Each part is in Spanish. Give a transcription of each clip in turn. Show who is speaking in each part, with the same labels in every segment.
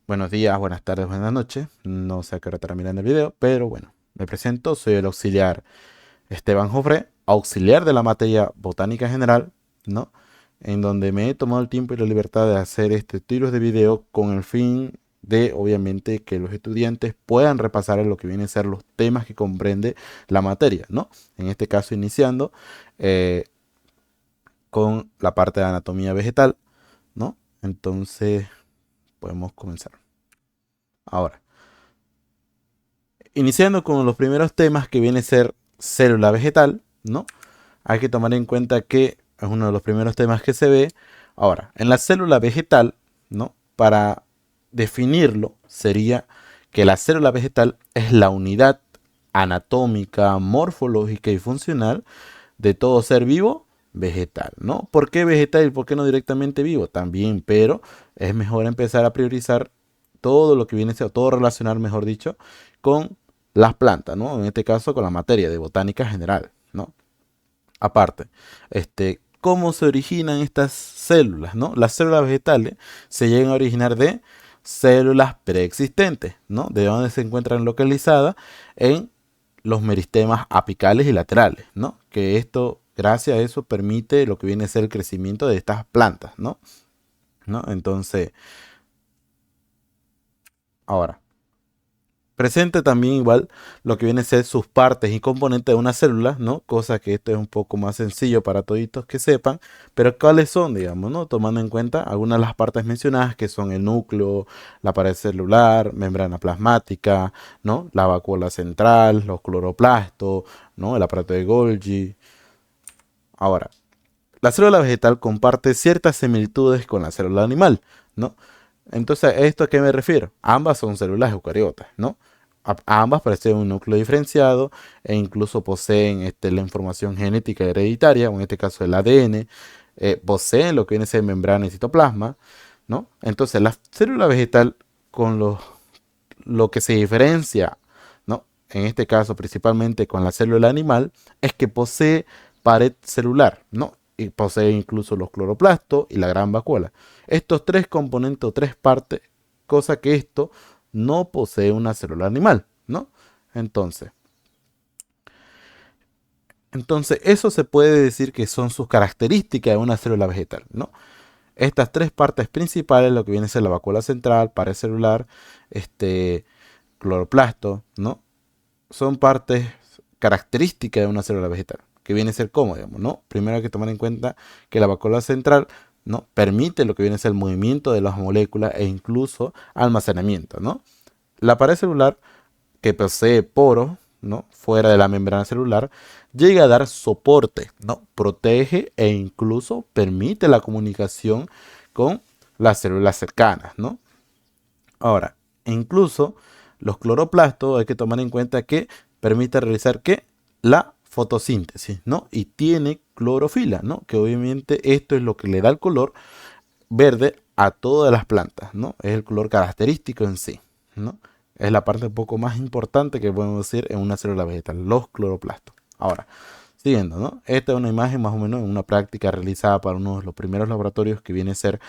Speaker 1: Buenos días, buenas tardes, buenas noches. No sé a qué hora estará mirando el video, pero bueno, me presento. Soy el auxiliar Esteban Jofré, auxiliar de la materia Botánica General, ¿no? En donde me he tomado el tiempo y la libertad de hacer este tiros de video con el fin de, obviamente, que los estudiantes puedan repasar en lo que vienen a ser los temas que comprende la materia, ¿no? En este caso, iniciando eh, con la parte de anatomía vegetal, ¿no? Entonces, podemos comenzar. Ahora. Iniciando con los primeros temas que viene a ser célula vegetal, ¿no? Hay que tomar en cuenta que es uno de los primeros temas que se ve. Ahora, en la célula vegetal, ¿no? Para definirlo sería que la célula vegetal es la unidad anatómica, morfológica y funcional de todo ser vivo vegetal, ¿no? ¿Por qué vegetal y por qué no directamente vivo? También, pero es mejor empezar a priorizar todo lo que viene a ser, todo relacionar, mejor dicho, con las plantas, ¿no? En este caso con la materia de botánica general, ¿no? Aparte, ¿cómo se originan estas células, ¿no? Las células vegetales se llegan a originar de células preexistentes, ¿no? De donde se encuentran localizadas en los meristemas apicales y laterales, ¿no? Que esto, gracias a eso, permite lo que viene a ser el crecimiento de estas plantas, ¿no? ¿No? Entonces, ahora, presente también igual lo que viene a ser sus partes y componentes de una célula, ¿no? Cosa que esto es un poco más sencillo para toditos que sepan, pero ¿cuáles son, digamos, ¿no? Tomando en cuenta algunas de las partes mencionadas que son el núcleo, la pared celular, membrana plasmática, ¿no? La vacuola central, los cloroplastos, ¿no? El aparato de Golgi. Ahora, la célula vegetal comparte ciertas similitudes con la célula animal, ¿no? Entonces, ¿esto a qué me refiero? Ambas son células eucariotas, ¿no? Ambas poseen un núcleo diferenciado e incluso poseen la información genética hereditaria, o en este caso el ADN, poseen lo que viene a ser membrana y citoplasma, ¿no? Entonces, la célula vegetal con lo que se diferencia, ¿no? En este caso, principalmente con la célula animal, es que posee pared celular, ¿no? Y posee incluso los cloroplastos y la gran vacuola. Estos tres componentes o tres partes, cosa que esto no posee una célula animal, ¿no? Entonces, entonces, eso se puede decir que son sus características de una célula vegetal, ¿no? Estas tres partes principales, lo que viene a ser la vacuola central, pared celular, cloroplasto, ¿no? Son partes características de una célula vegetal, que viene a ser como, digamos, ¿no? Primero hay que tomar en cuenta que la vacuola central, ¿no? Permite lo que viene a ser el movimiento de las moléculas e incluso almacenamiento, ¿no? La pared celular, que posee poros, ¿no? Fuera de la membrana celular, llega a dar soporte, ¿no? Protege e incluso permite la comunicación con las células cercanas, ¿no? Ahora, incluso los cloroplastos hay que tomar en cuenta que permite realizar ¿qué? La fotosíntesis, ¿no? Y tiene clorofila, ¿no? Que obviamente esto es lo que le da el color verde a todas las plantas, ¿no? Es el color característico en sí, ¿no? Es la parte un poco más importante que podemos decir en una célula vegetal, los cloroplastos. Ahora, siguiendo, ¿no? Esta es una imagen más o menos en una práctica realizada para uno de los primeros laboratorios que viene a ser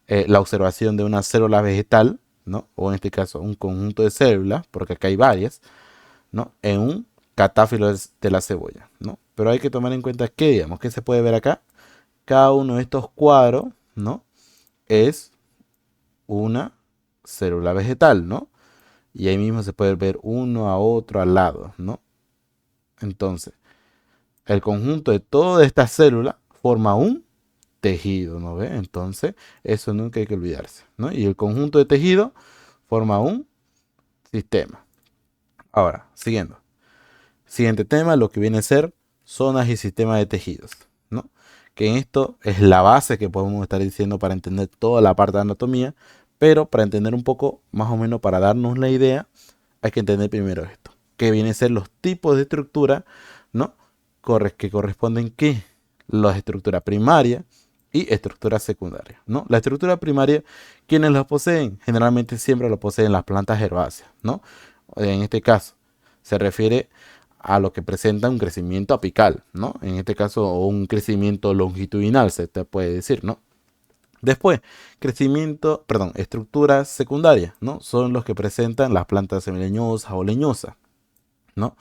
Speaker 1: la observación de una célula vegetal, ¿no? O en este caso un conjunto de células, porque acá hay varias, ¿no? En un catáfilo de la cebolla, ¿no? Pero hay que tomar en cuenta que, digamos, que se puede ver acá. Cada uno de estos cuadros, ¿no? Es una célula vegetal, ¿no? Y ahí mismo se puede ver uno a otro al lado, ¿no? Entonces, el conjunto de todas estas células forma un tejido, ¿no ve? Entonces, eso nunca hay que olvidarse, ¿no? Y el conjunto de tejido forma un sistema. Ahora, siguiendo. Siguiente tema, lo que viene a ser zonas y sistemas de tejidos, ¿no? Que en esto es la base que podemos estar diciendo para entender toda la parte de anatomía, pero para entender un poco, más o menos para darnos la idea, hay que entender primero esto, que viene a ser los tipos de estructura, ¿no? Que corresponden que las estructuras primarias y estructuras secundarias, ¿no? La estructura primaria, ¿quiénes la poseen? Generalmente siempre lo poseen las plantas herbáceas, ¿no? En este caso, se refiere a lo que presenta un crecimiento apical, ¿no? En este caso, o un crecimiento longitudinal, se te puede decir, ¿no? Después, estructuras secundarias, ¿no? Son los que presentan las plantas semileñosas o leñosas, ¿no?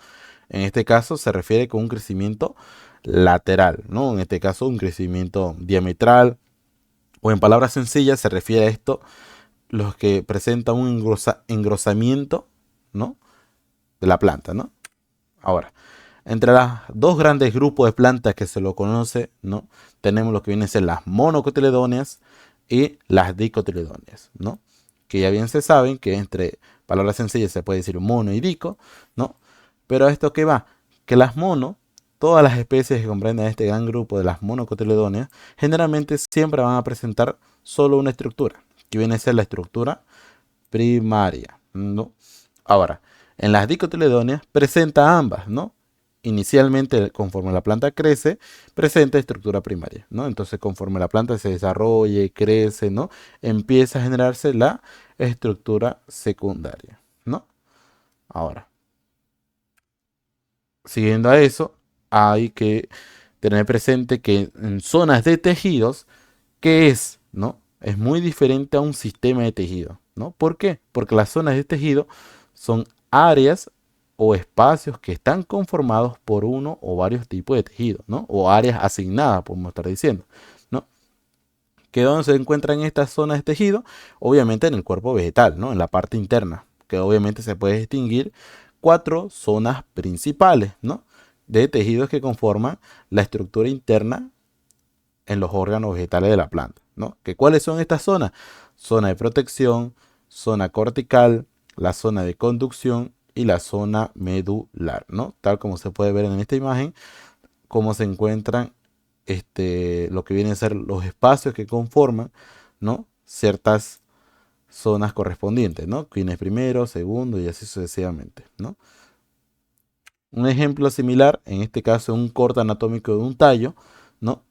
Speaker 1: En este caso se refiere con un crecimiento lateral, ¿no? En este caso un crecimiento diametral, o en palabras sencillas se refiere a esto, los que presentan un engrosamiento, ¿no? De la planta, ¿no? Ahora, entre los dos grandes grupos de plantas que se lo conoce, ¿no? Tenemos lo que vienen a ser las monocotiledóneas y las dicotiledóneas, ¿no? Que ya bien se saben que entre palabras sencillas se puede decir mono y dico, ¿no? Pero a esto que va, que las mono, todas las especies que comprenden este gran grupo de las monocotiledóneas, generalmente siempre van a presentar solo una estructura, que viene a ser la estructura primaria, ¿no? Ahora, en las dicotiledóneas presenta ambas, ¿no? Inicialmente, conforme la planta crece, presenta estructura primaria, ¿no? Entonces, conforme la planta se desarrolle, crece, ¿no? Empieza a generarse la estructura secundaria, ¿no? Ahora, siguiendo a eso, hay que tener presente que en zonas de tejidos, ¿qué es? ¿No? Es muy diferente a un sistema de tejido, ¿no? ¿Por qué? Porque las zonas de tejido son áreas o espacios que están conformados por uno o varios tipos de tejido, ¿no? O áreas asignadas, podemos estar diciendo, ¿no? ¿Que dónde se encuentran estas zonas de tejido? Obviamente en el cuerpo vegetal, ¿no? En la parte interna, que obviamente se puede distinguir cuatro zonas principales, ¿no? De tejidos que conforman la estructura interna en los órganos vegetales de la planta, ¿no? ¿Que cuáles son estas zonas? Zona de protección, zona cortical, la zona de conducción y la zona medular, ¿no? Tal como se puede ver en esta imagen, cómo se encuentran lo que vienen a ser los espacios que conforman, ¿no? Ciertas zonas correspondientes, ¿no? Quién es primero, segundo y así sucesivamente, ¿no? Un ejemplo similar, en este caso un corte anatómico de un tallo, ¿no?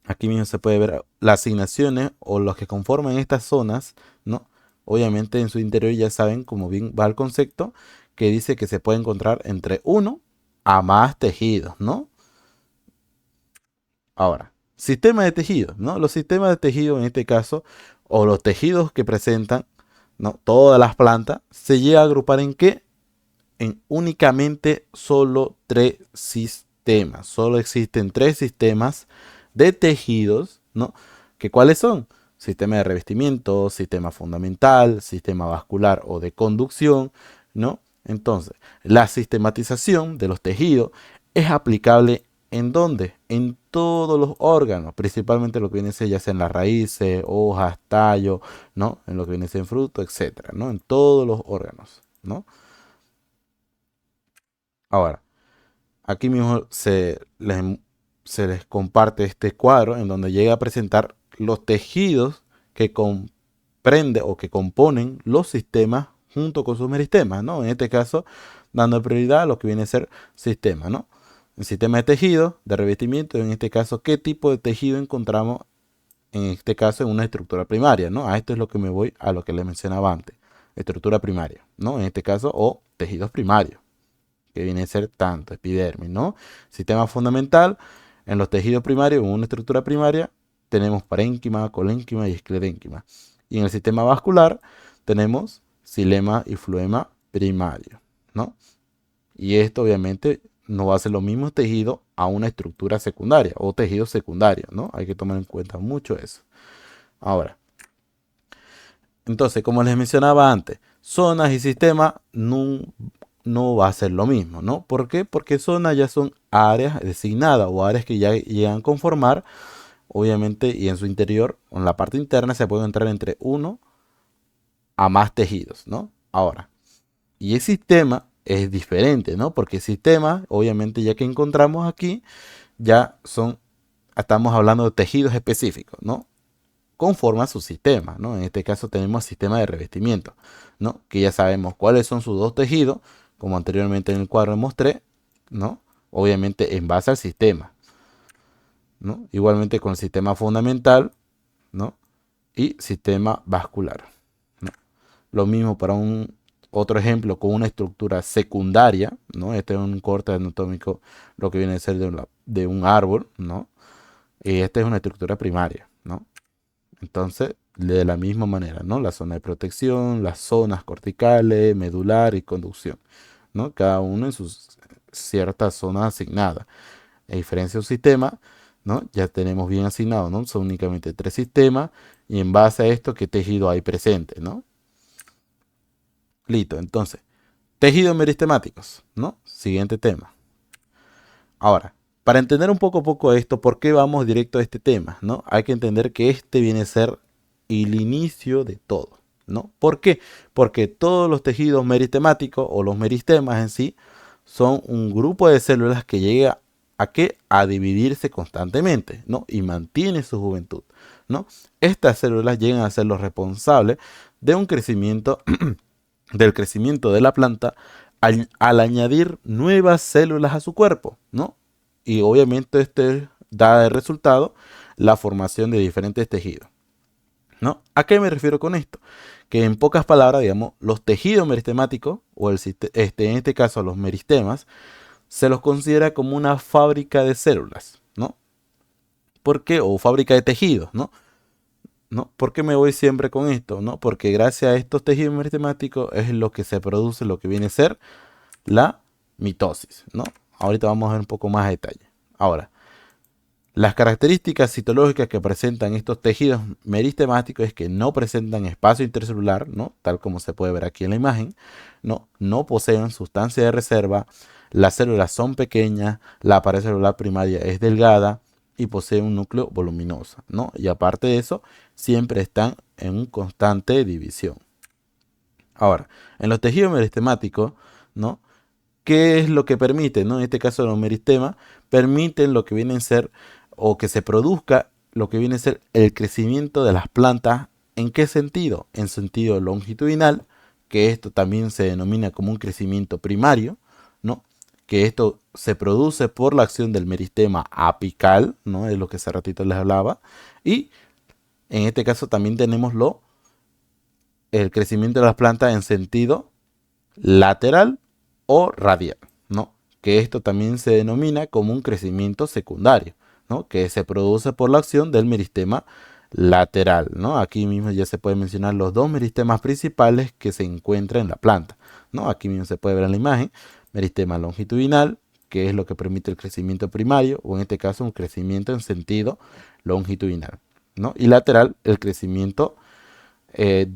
Speaker 1: Aquí mismo se puede ver las asignaciones o los que conforman estas zonas, ¿no? Obviamente en su interior ya saben, como bien va el concepto, que dice que se puede encontrar entre uno a más tejidos, ¿no? Ahora, sistema de tejidos, ¿no? Los sistemas de tejido en este caso, o los tejidos que presentan, ¿no? Todas las plantas, se llega a agrupar en qué? En únicamente solo tres sistemas. Solo existen tres sistemas de tejidos, ¿no? ¿Que cuáles son? Sistema de revestimiento, sistema fundamental, sistema vascular o de conducción, ¿no? Entonces, la sistematización de los tejidos es aplicable ¿en dónde? En todos los órganos, principalmente lo que viene a ser ya sea en las raíces, hojas, tallo, ¿no? En lo que viene a ser en fruto, etcétera, ¿no? En todos los órganos, ¿no? Ahora, aquí mismo se les comparte este cuadro en donde llega a presentar los tejidos que comprende o que componen los sistemas junto con sus meristemas, ¿no? En este caso, dando prioridad a lo que viene a ser sistema, ¿no? El sistema de tejido, de revestimiento, en este caso, ¿qué tipo de tejido encontramos en este caso en una estructura primaria, ¿no? A esto es lo que me voy a lo que les mencionaba antes, estructura primaria, ¿no? En este caso, o tejidos primarios que viene a ser tanto epidermis, ¿no? Sistema fundamental, en los tejidos primarios, en una estructura primaria, tenemos parénquima, colénquima y esclerénquima. Y en el sistema vascular tenemos xilema y floema primario, ¿no? Y esto obviamente no va a ser lo mismo tejido a una estructura secundaria o tejido secundario, ¿no? Hay que tomar en cuenta mucho eso. Ahora, entonces, como les mencionaba antes, zonas y sistemas no va a ser lo mismo, ¿no? ¿Por qué? Porque zonas ya son áreas designadas o áreas que ya llegan a conformar, obviamente, y en su interior, en la parte interna, se puede entrar entre uno a más tejidos, ¿no? Ahora, y el sistema es diferente, ¿no? Porque el sistema, obviamente, ya que encontramos aquí, ya estamos hablando de tejidos específicos, ¿no? Conforma su sistema, ¿no? En este caso tenemos sistema de revestimiento, ¿no? Que ya sabemos cuáles son sus dos tejidos, como anteriormente en el cuadro mostré, ¿no? Obviamente en base al sistema, ¿no? Igualmente con el sistema fundamental, ¿no? Y sistema vascular, ¿no? Lo mismo para un otro ejemplo con una estructura secundaria, ¿no? Este es un corte anatómico, lo que viene a ser de un árbol, ¿no? Y esta es una estructura primaria, ¿no? Entonces, de la misma manera, ¿no? La zona de protección, las zonas corticales, medular y conducción, ¿no? Cada uno en sus ciertas zonas asignadas. A diferencia de un sistema, ¿no? Ya tenemos bien asignado, ¿no? Son únicamente 3 sistemas y en base a esto, ¿qué tejido hay presente, ¿no? Listo, entonces, tejidos meristemáticos, ¿no? Siguiente tema. Ahora, para entender un poco a poco esto, ¿por qué vamos directo a este tema, ¿no? Hay que entender que este viene a ser el inicio de todo, ¿no? ¿Por qué? Porque todos los tejidos meristemáticos o los meristemas en sí son un grupo de células que llega a qué? A dividirse constantemente, ¿no? Y mantiene su juventud, ¿no? Estas células llegan a ser los responsables de un crecimiento, del crecimiento de la planta al añadir nuevas células a su cuerpo, ¿no? Y obviamente este da de resultado la formación de diferentes tejidos, ¿no? ¿A qué me refiero con esto? Que en pocas palabras, digamos, los tejidos meristemáticos, o en este caso los meristemas, se los considera como una fábrica de células, ¿no? ¿Por qué? O fábrica de tejidos, ¿no? ¿No? ¿Por qué me voy siempre con esto? ¿No? Porque gracias a estos tejidos meristemáticos es lo que se produce, lo que viene a ser la mitosis, ¿no? Ahorita vamos a ver un poco más a detalle. Ahora, las características citológicas que presentan estos tejidos meristemáticos es que no presentan espacio intercelular, ¿no? Tal como se puede ver aquí en la imagen, ¿no? No poseen sustancia de reserva, las células son pequeñas, la pared celular primaria es delgada y posee un núcleo voluminoso, ¿no? Y aparte de eso, siempre están en un constante división. Ahora, en los tejidos meristemáticos, ¿no? ¿Qué es lo que permite, ¿no? En este caso los meristemas permiten lo que viene a ser o que se produzca lo que viene a ser el crecimiento de las plantas. ¿En qué sentido? En sentido longitudinal, que esto también se denomina como un crecimiento primario, ¿no? Que esto se produce por la acción del meristema apical, ¿no? Es lo que hace ratito les hablaba. Y en este caso también tenemos el crecimiento de las plantas en sentido lateral o radial, ¿no? Que esto también se denomina como un crecimiento secundario, ¿no? Que se produce por la acción del meristema lateral, ¿no? Aquí mismo ya se puede mencionar los dos meristemas principales que se encuentran en la planta, ¿no? Aquí mismo se puede ver en la imagen, meristema longitudinal, que es lo que permite el crecimiento primario, o en este caso un crecimiento en sentido longitudinal, ¿no? Y lateral, el crecimiento eh,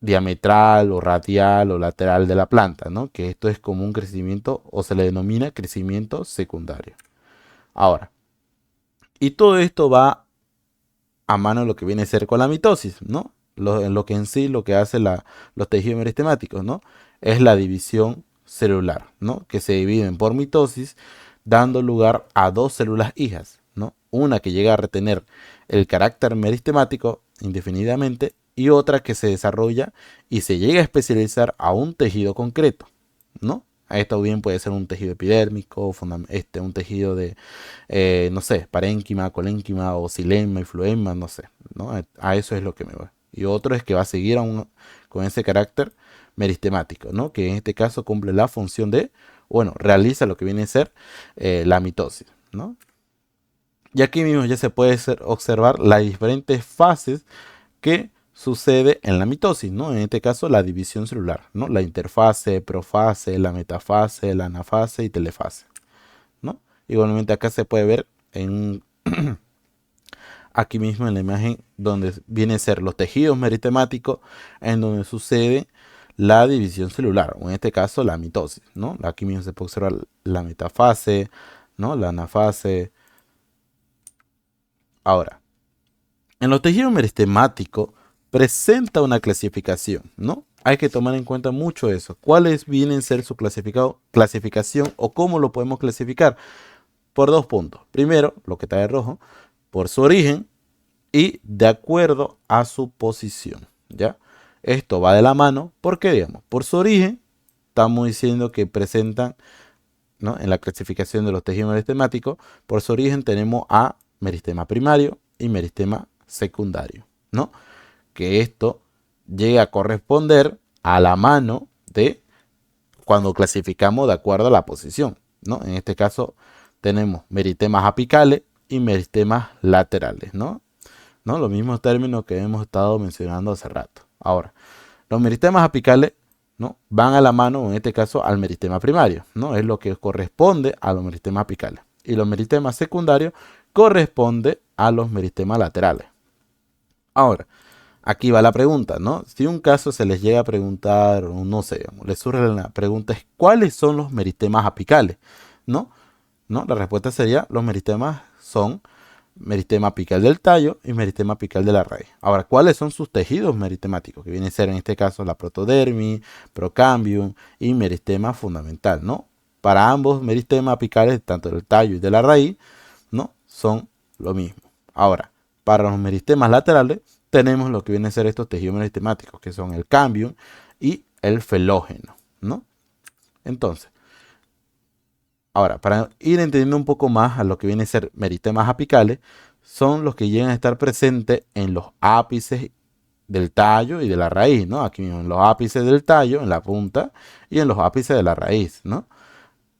Speaker 1: diametral o radial o lateral de la planta, ¿no? Que esto es como un crecimiento o se le denomina crecimiento secundario. Ahora, y todo esto va a mano de lo que viene a ser con la mitosis, ¿no? En lo que en sí lo que hace los tejidos meristemáticos, ¿no? Es la división celular, ¿no? Que se dividen por mitosis, dando lugar a dos células hijas, ¿no? Una que llega a retener el carácter meristemático indefinidamente y otra que se desarrolla y se llega a especializar a un tejido concreto, ¿no? Esto bien puede ser un tejido epidérmico, un tejido de, no sé, parénquima, colénquima o xilema y floema, no sé, ¿no? A eso es lo que me va. Y otro es que va a seguir con ese carácter meristemático, ¿no? Que en este caso cumple la función de, bueno, realiza lo que viene a ser la mitosis, ¿no? Y aquí mismo ya se puede observar las diferentes fases que sucede en la mitosis, ¿no? En este caso la división celular, ¿no? La interfase, profase, la metafase, la anafase y telefase, ¿no? Igualmente acá se puede ver aquí mismo en la imagen donde viene a ser los tejidos meritemáticos en donde sucede la división celular, o en este caso la mitosis, ¿no? Aquí mismo se puede observar la metafase, ¿no? La anafase. Ahora, en los tejidos meristemáticos presenta una clasificación, ¿no? Hay que tomar en cuenta mucho eso. ¿Cuáles vienen a ser su clasificación o cómo lo podemos clasificar? Por dos puntos. Primero, lo que está de rojo, por su origen y de acuerdo a su posición, ¿ya? Esto va de la mano porque, digamos, por su origen, estamos diciendo que presentan, ¿no? En la clasificación de los tejidos meristemáticos, por su origen tenemos a meristema primario y meristema secundario, ¿no? Que esto llega a corresponder a la mano de cuando clasificamos de acuerdo a la posición, ¿no? En este caso tenemos meristemas apicales y meristemas laterales, ¿no? ¿no? Los mismos términos que hemos estado mencionando hace rato. Ahora, los meristemas apicales, ¿no? Van a la mano, en este caso, al meristema primario, ¿no? Es lo que corresponde a los meristemas apicales. Y los meristemas secundarios corresponde a los meristemas laterales. Ahora, aquí va la pregunta, ¿no? Si un caso se les llega a preguntar, o no sé, les surge la pregunta es ¿cuáles son los meristemas apicales? ¿No? ¿No? La respuesta sería, los meristemas son meristema apical del tallo y meristema apical de la raíz. Ahora, ¿cuáles son sus tejidos meritemáticos? Que viene a ser en este caso la protodermis, procambium y meristema fundamental, ¿no? Para ambos meristemas apicales, tanto del tallo y de la raíz, ¿no? Son lo mismo. Ahora, para los meristemas laterales, tenemos lo que vienen a ser estos tejidos meristemáticos, que son el cambium y el felógeno, ¿no? Entonces, ahora, para ir entendiendo un poco más a lo que viene a ser meristemas apicales, son los que llegan a estar presentes en los ápices del tallo y de la raíz, ¿no? Aquí mismo, en los ápices del tallo, en la punta, y en los ápices de la raíz, ¿no?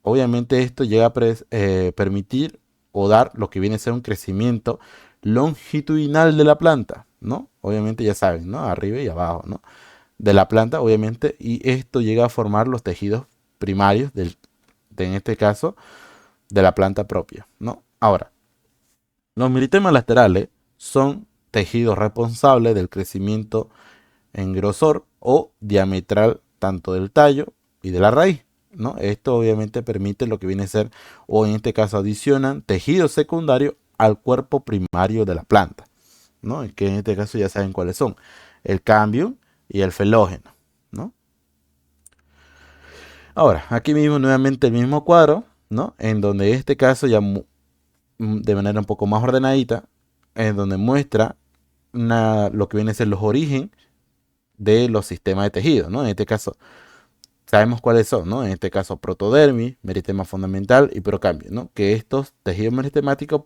Speaker 1: Obviamente esto llega a permitir o dar lo que viene a ser un crecimiento longitudinal de la planta, ¿no? Obviamente ya saben, ¿no? Arriba y abajo, ¿no? De la planta, obviamente, y esto llega a formar los tejidos primarios en este caso, de la planta propia, ¿no? Ahora, los meritemas laterales son tejidos responsables del crecimiento en grosor o diametral tanto del tallo y de la raíz, ¿no? Esto obviamente permite lo que viene a ser, o en este caso adicionan tejido secundario al cuerpo primario de la planta, ¿no? Que en este caso ya saben cuáles son, el cambium y el felógeno, ¿no? Ahora, aquí mismo nuevamente el mismo cuadro, ¿no? En donde en este caso ya de manera un poco más ordenadita, en donde muestra lo que viene a ser los orígenes de los sistemas de tejido, ¿no? En este caso, sabemos cuáles son, ¿no? En este caso, protodermis, meristema fundamental y procambio, ¿no? Que estos tejidos meristemáticos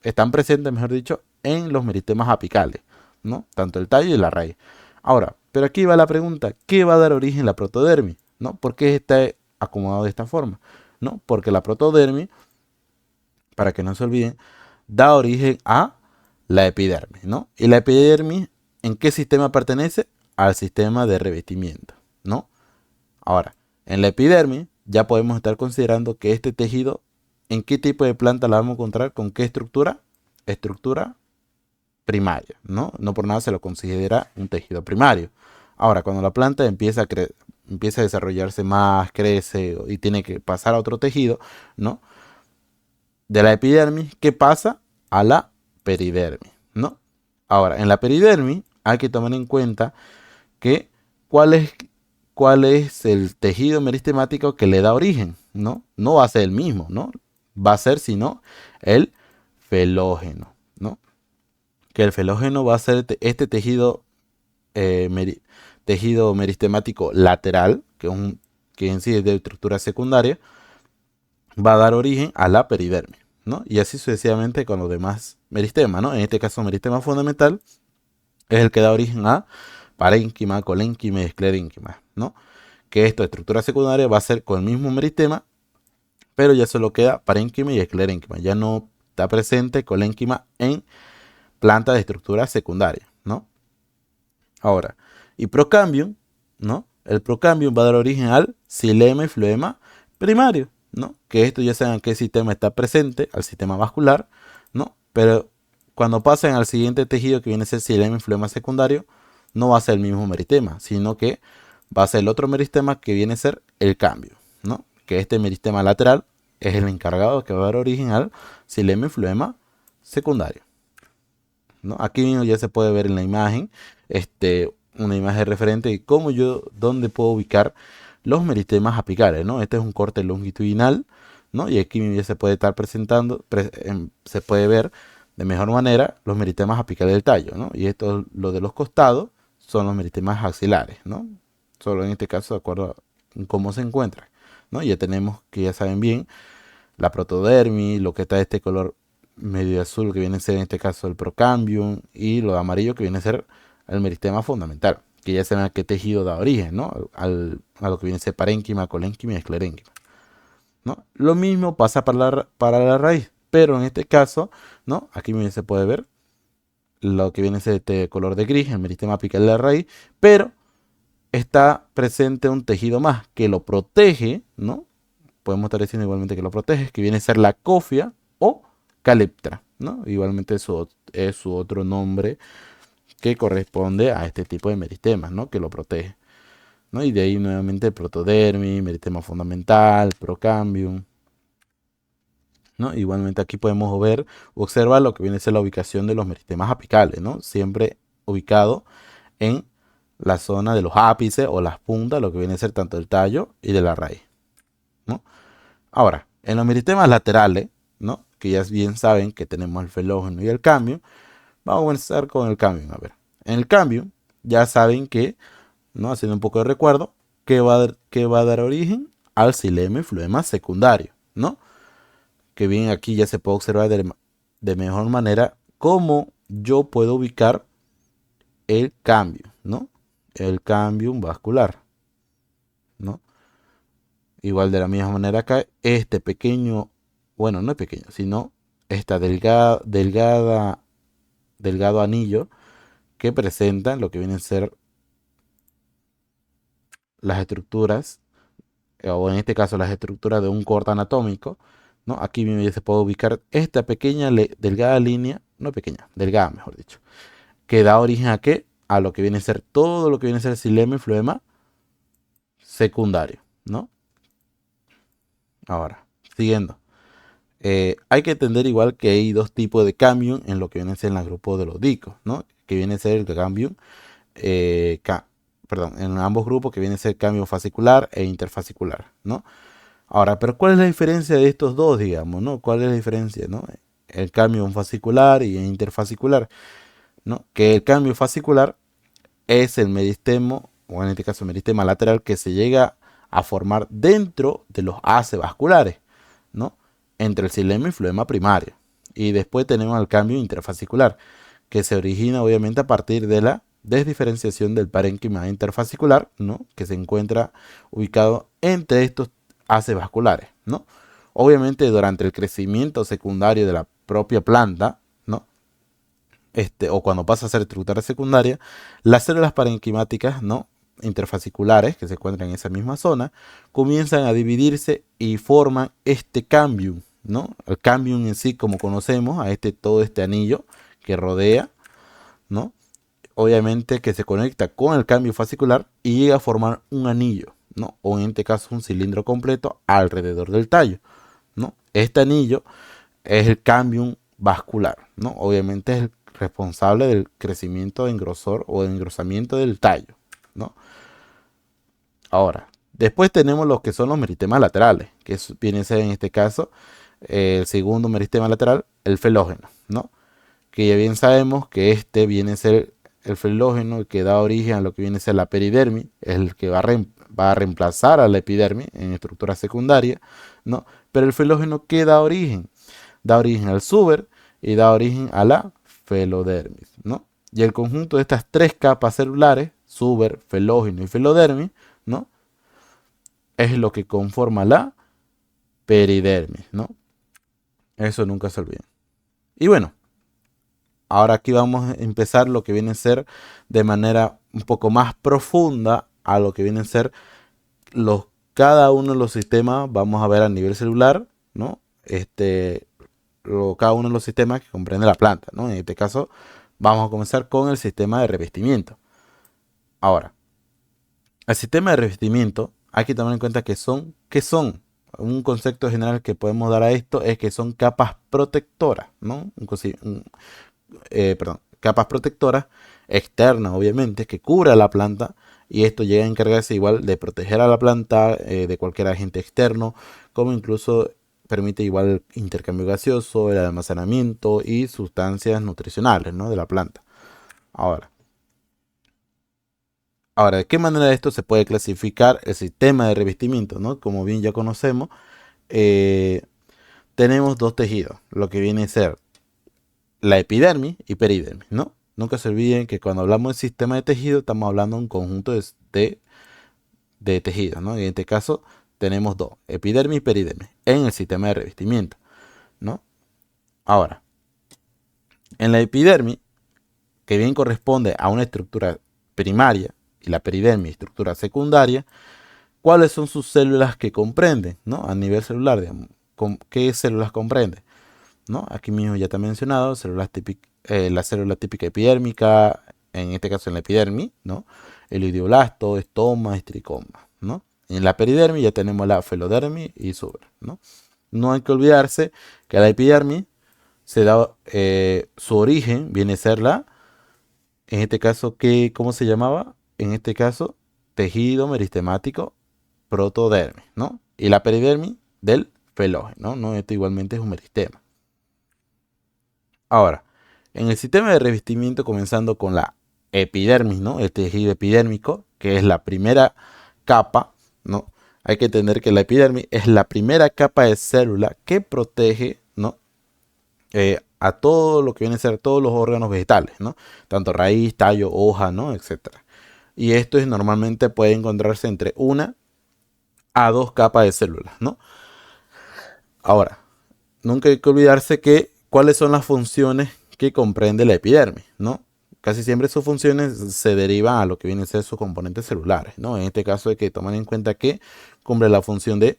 Speaker 1: están presentes, mejor dicho, en los meristemas apicales, ¿no? Tanto el tallo y la raíz. Ahora, pero aquí va la pregunta, ¿qué va a dar origen a la protodermis? ¿No? ¿Por qué está acomodado de esta forma? ¿No? Porque la protodermis, para que no se olviden, da origen a la epidermis, ¿no? Y la epidermis, ¿en qué sistema pertenece? Al sistema de revestimiento, ¿no? Ahora, en la epidermis ya podemos estar considerando que este tejido, ¿en qué tipo de planta la vamos a encontrar? ¿Con qué estructura? Estructura primaria, ¿no? No por nada se lo considera un tejido primario. Ahora, cuando la planta empieza a desarrollarse más, crece y tiene que pasar a otro tejido, ¿no? De la epidermis, ¿qué pasa? A la peridermis, ¿no? Ahora, en la peridermis hay que tomar en cuenta que cuál es, cuál es el tejido meristemático que le da origen, ¿no? No va a ser el mismo, ¿no? Va a ser, sino, el felógeno, ¿no? Que el felógeno va a ser este tejido, tejido meristemático lateral, que en sí es de estructura secundaria, va a dar origen a la peridermis, ¿no? Y así sucesivamente con los demás meristemas, ¿no? En este caso, meristema fundamental es el que da origen a parénquima, colénquima y esclerénquima, ¿no? Que esto, estructura secundaria, va a ser con el mismo meristema, pero ya solo queda parénquima y esclerénquima. Ya no está presente colénquima en planta de estructura secundaria, ¿no? Ahora, y procambium, ¿no? El procambium va a dar origen al xilema y floema primario, ¿no? Que esto ya saben qué sistema está presente, al sistema vascular, ¿no? Pero cuando pasen al siguiente tejido que viene a ser xilema y floema secundario, no va a ser el mismo meristema, sino que va a ser el otro meristema que viene a ser el cambio, ¿no? Que este meristema lateral es el encargado que va a dar origen al xilema y floema secundario, ¿no? Aquí mismo ya se puede ver en la imagen, una imagen referente de dónde puedo ubicar los meristemas apicales, ¿no? Este es un corte longitudinal, ¿no? Y aquí mismo ya se puede estar presentando, se puede ver de mejor manera los meristemas apicales del tallo, ¿no? Y esto, lo de los costados, son los meristemas axilares, ¿no? Solo en este caso de acuerdo a cómo se encuentran, ¿no? Ya tenemos que ya saben bien la protodermis, lo que está de este color medio azul que viene a ser en este caso el procambium y lo de amarillo que viene a ser el meristema fundamental, que ya saben a qué tejido da origen, ¿no? A lo que viene a ser parénquima, colénquima y esclerénquima, ¿no? Lo mismo pasa para la raíz, pero en este caso, ¿no? Aquí se puede ver lo que viene a ser este color de gris, el meristema apical de la raíz, pero está presente un tejido más que lo protege, ¿no? Podemos estar diciendo igualmente que lo protege, que viene a ser la cofia o caleptra, ¿no? Igualmente eso es su otro nombre que corresponde a este tipo de meristemas, ¿no? Que lo protege, ¿no? Y de ahí nuevamente el protodermis, meristema fundamental, procambium, ¿no? Igualmente aquí podemos ver, observar lo que viene a ser la ubicación de los meristemas apicales, ¿no? Siempre ubicado en la zona de los ápices o las puntas, lo que viene a ser tanto el tallo y de la raíz, ¿no? Ahora, en los meristemas laterales, ¿no? Que ya bien saben que tenemos el felógeno y el cambio, vamos a comenzar con el cambio. A ver, en el cambio, ya saben que, ¿no? Haciendo un poco de recuerdo, que va a dar origen al xilema y floema secundario, ¿no? Que bien aquí ya se puede observar de mejor manera cómo yo puedo ubicar el cambio, ¿no? El cambio vascular, ¿no? Igual de la misma manera acá, este pequeño, bueno, no es pequeño, sino esta delgado anillo que presenta lo que vienen a ser las estructuras, o en este caso las estructuras de un corte anatómico, ¿no? Aquí mismo ya se puede ubicar esta pequeña delgada línea, no pequeña, delgada mejor dicho, que da origen a qué? A lo que viene a ser todo lo que viene a ser xilema y floema secundario, ¿no? Ahora, siguiendo. Hay que entender igual que hay dos tipos de cambium en lo que viene a ser en el grupo de los dicos, ¿no? Que viene a ser el cambium, perdón, en ambos grupos que viene a ser cambio fascicular e interfascicular, ¿no? Ahora, pero ¿cuál es la diferencia de estos dos, digamos, ¿no? ¿Cuál es la diferencia, ¿no? El cambio fascicular y el interfascicular, ¿no? Que el cambio fascicular es el meristemo, o en este caso meristema lateral, que se llega a formar dentro de los haces vasculares, ¿no? Entre el xilema y floema primario. Y después tenemos el cambio interfascicular, que se origina obviamente a partir de la desdiferenciación del parénquima interfascicular, ¿no? Que se encuentra ubicado entre estos haces vasculares, ¿no? Obviamente durante el crecimiento secundario de la propia planta, ¿no? O cuando pasa a ser estructura secundaria, las células parenquimáticas, ¿no? Interfasciculares que se encuentran en esa misma zona, comienzan a dividirse y forman este cambium, ¿no? El cambium en sí, como conocemos, a todo este anillo que rodea, ¿no? Obviamente que se conecta con el cambio fascicular y llega a formar un anillo, ¿no? O en este caso un cilindro completo alrededor del tallo, ¿no? Este anillo es el cambium vascular, ¿no? Obviamente es el responsable del crecimiento de engrosor o de engrosamiento del tallo, ¿no? Ahora, después tenemos los que son los meristemas laterales, que viene a ser en este caso el segundo meristema lateral, el felógeno, ¿no? Que ya bien sabemos que este viene a ser el felógeno, el que da origen a lo que viene a ser la peridermis, es el que va a reemplazar a la epidermis en estructura secundaria, ¿no? Pero el felógeno, ¿qué da origen? Da origen al suber y da origen a la felodermis, ¿no? Y el conjunto de estas tres capas celulares, suber, felógeno y felodermis, ¿no? Es lo que conforma la peridermis, ¿no? Eso nunca se olvide. Y bueno, ahora aquí vamos a empezar lo que viene a ser de manera un poco más profunda a lo que vienen a ser cada uno de los sistemas. Vamos a ver a nivel celular, ¿no? Cada uno de los sistemas que comprende la planta, ¿no? En este caso vamos a comenzar con el sistema de revestimiento. Ahora, el sistema de revestimiento hay que tomar en cuenta ¿qué son? Un concepto general que podemos dar a esto es que son capas protectoras, ¿no? Capas protectoras externas, obviamente, que cubra la planta, y esto llega a encargarse igual de proteger a la planta de cualquier agente externo, como incluso permite igual el intercambio gaseoso, el almacenamiento y sustancias nutricionales, ¿no? De la planta. Ahora, ¿de qué manera esto se puede clasificar el sistema de revestimiento, ¿no? Como bien ya conocemos, eh, tenemos dos tejidos, lo que viene a ser la epidermis y peridermis, ¿no? Nunca se olviden que cuando hablamos de sistema de tejido estamos hablando de un conjunto de tejidos, ¿no? Y en este caso tenemos dos, epidermis y peridermis, en el sistema de revestimiento, ¿no? Ahora, en la epidermis que bien corresponde a una estructura primaria y la peridermis, estructura secundaria, ¿cuáles son sus células que comprenden, ¿no? A nivel celular, digamos, ¿qué células comprende? ¿No? Aquí mismo ya te he mencionado, la célula típica epidérmica, en este caso en la epidermis, ¿no? El ideoblasto, estoma, estricoma, ¿no? En la peridermis ya tenemos la felodermis y suber, ¿no? No hay que olvidarse que la epidermis se da, su origen viene a ser en este caso, ¿cómo se llamaba? En este caso, tejido meristemático protodermis, ¿no? Y la peridermis del felógeno, ¿no? Esto igualmente es un meristema. Ahora, en el sistema de revestimiento, comenzando con la epidermis, ¿no? El tejido epidérmico, que es la primera capa, ¿no? Hay que entender que la epidermis es la primera capa de célula que protege, ¿no? A todo lo que viene a ser todos los órganos vegetales, ¿no? Tanto raíz, tallo, hoja, ¿no? Etcétera. Y esto normalmente puede encontrarse entre una a dos capas de células, ¿no? Ahora, nunca hay que olvidarse que cuáles son las funciones que comprende la epidermis, ¿no? Casi siempre sus funciones se derivan a lo que vienen a ser sus componentes celulares, ¿no? En este caso hay que tomar en cuenta que cumple la función de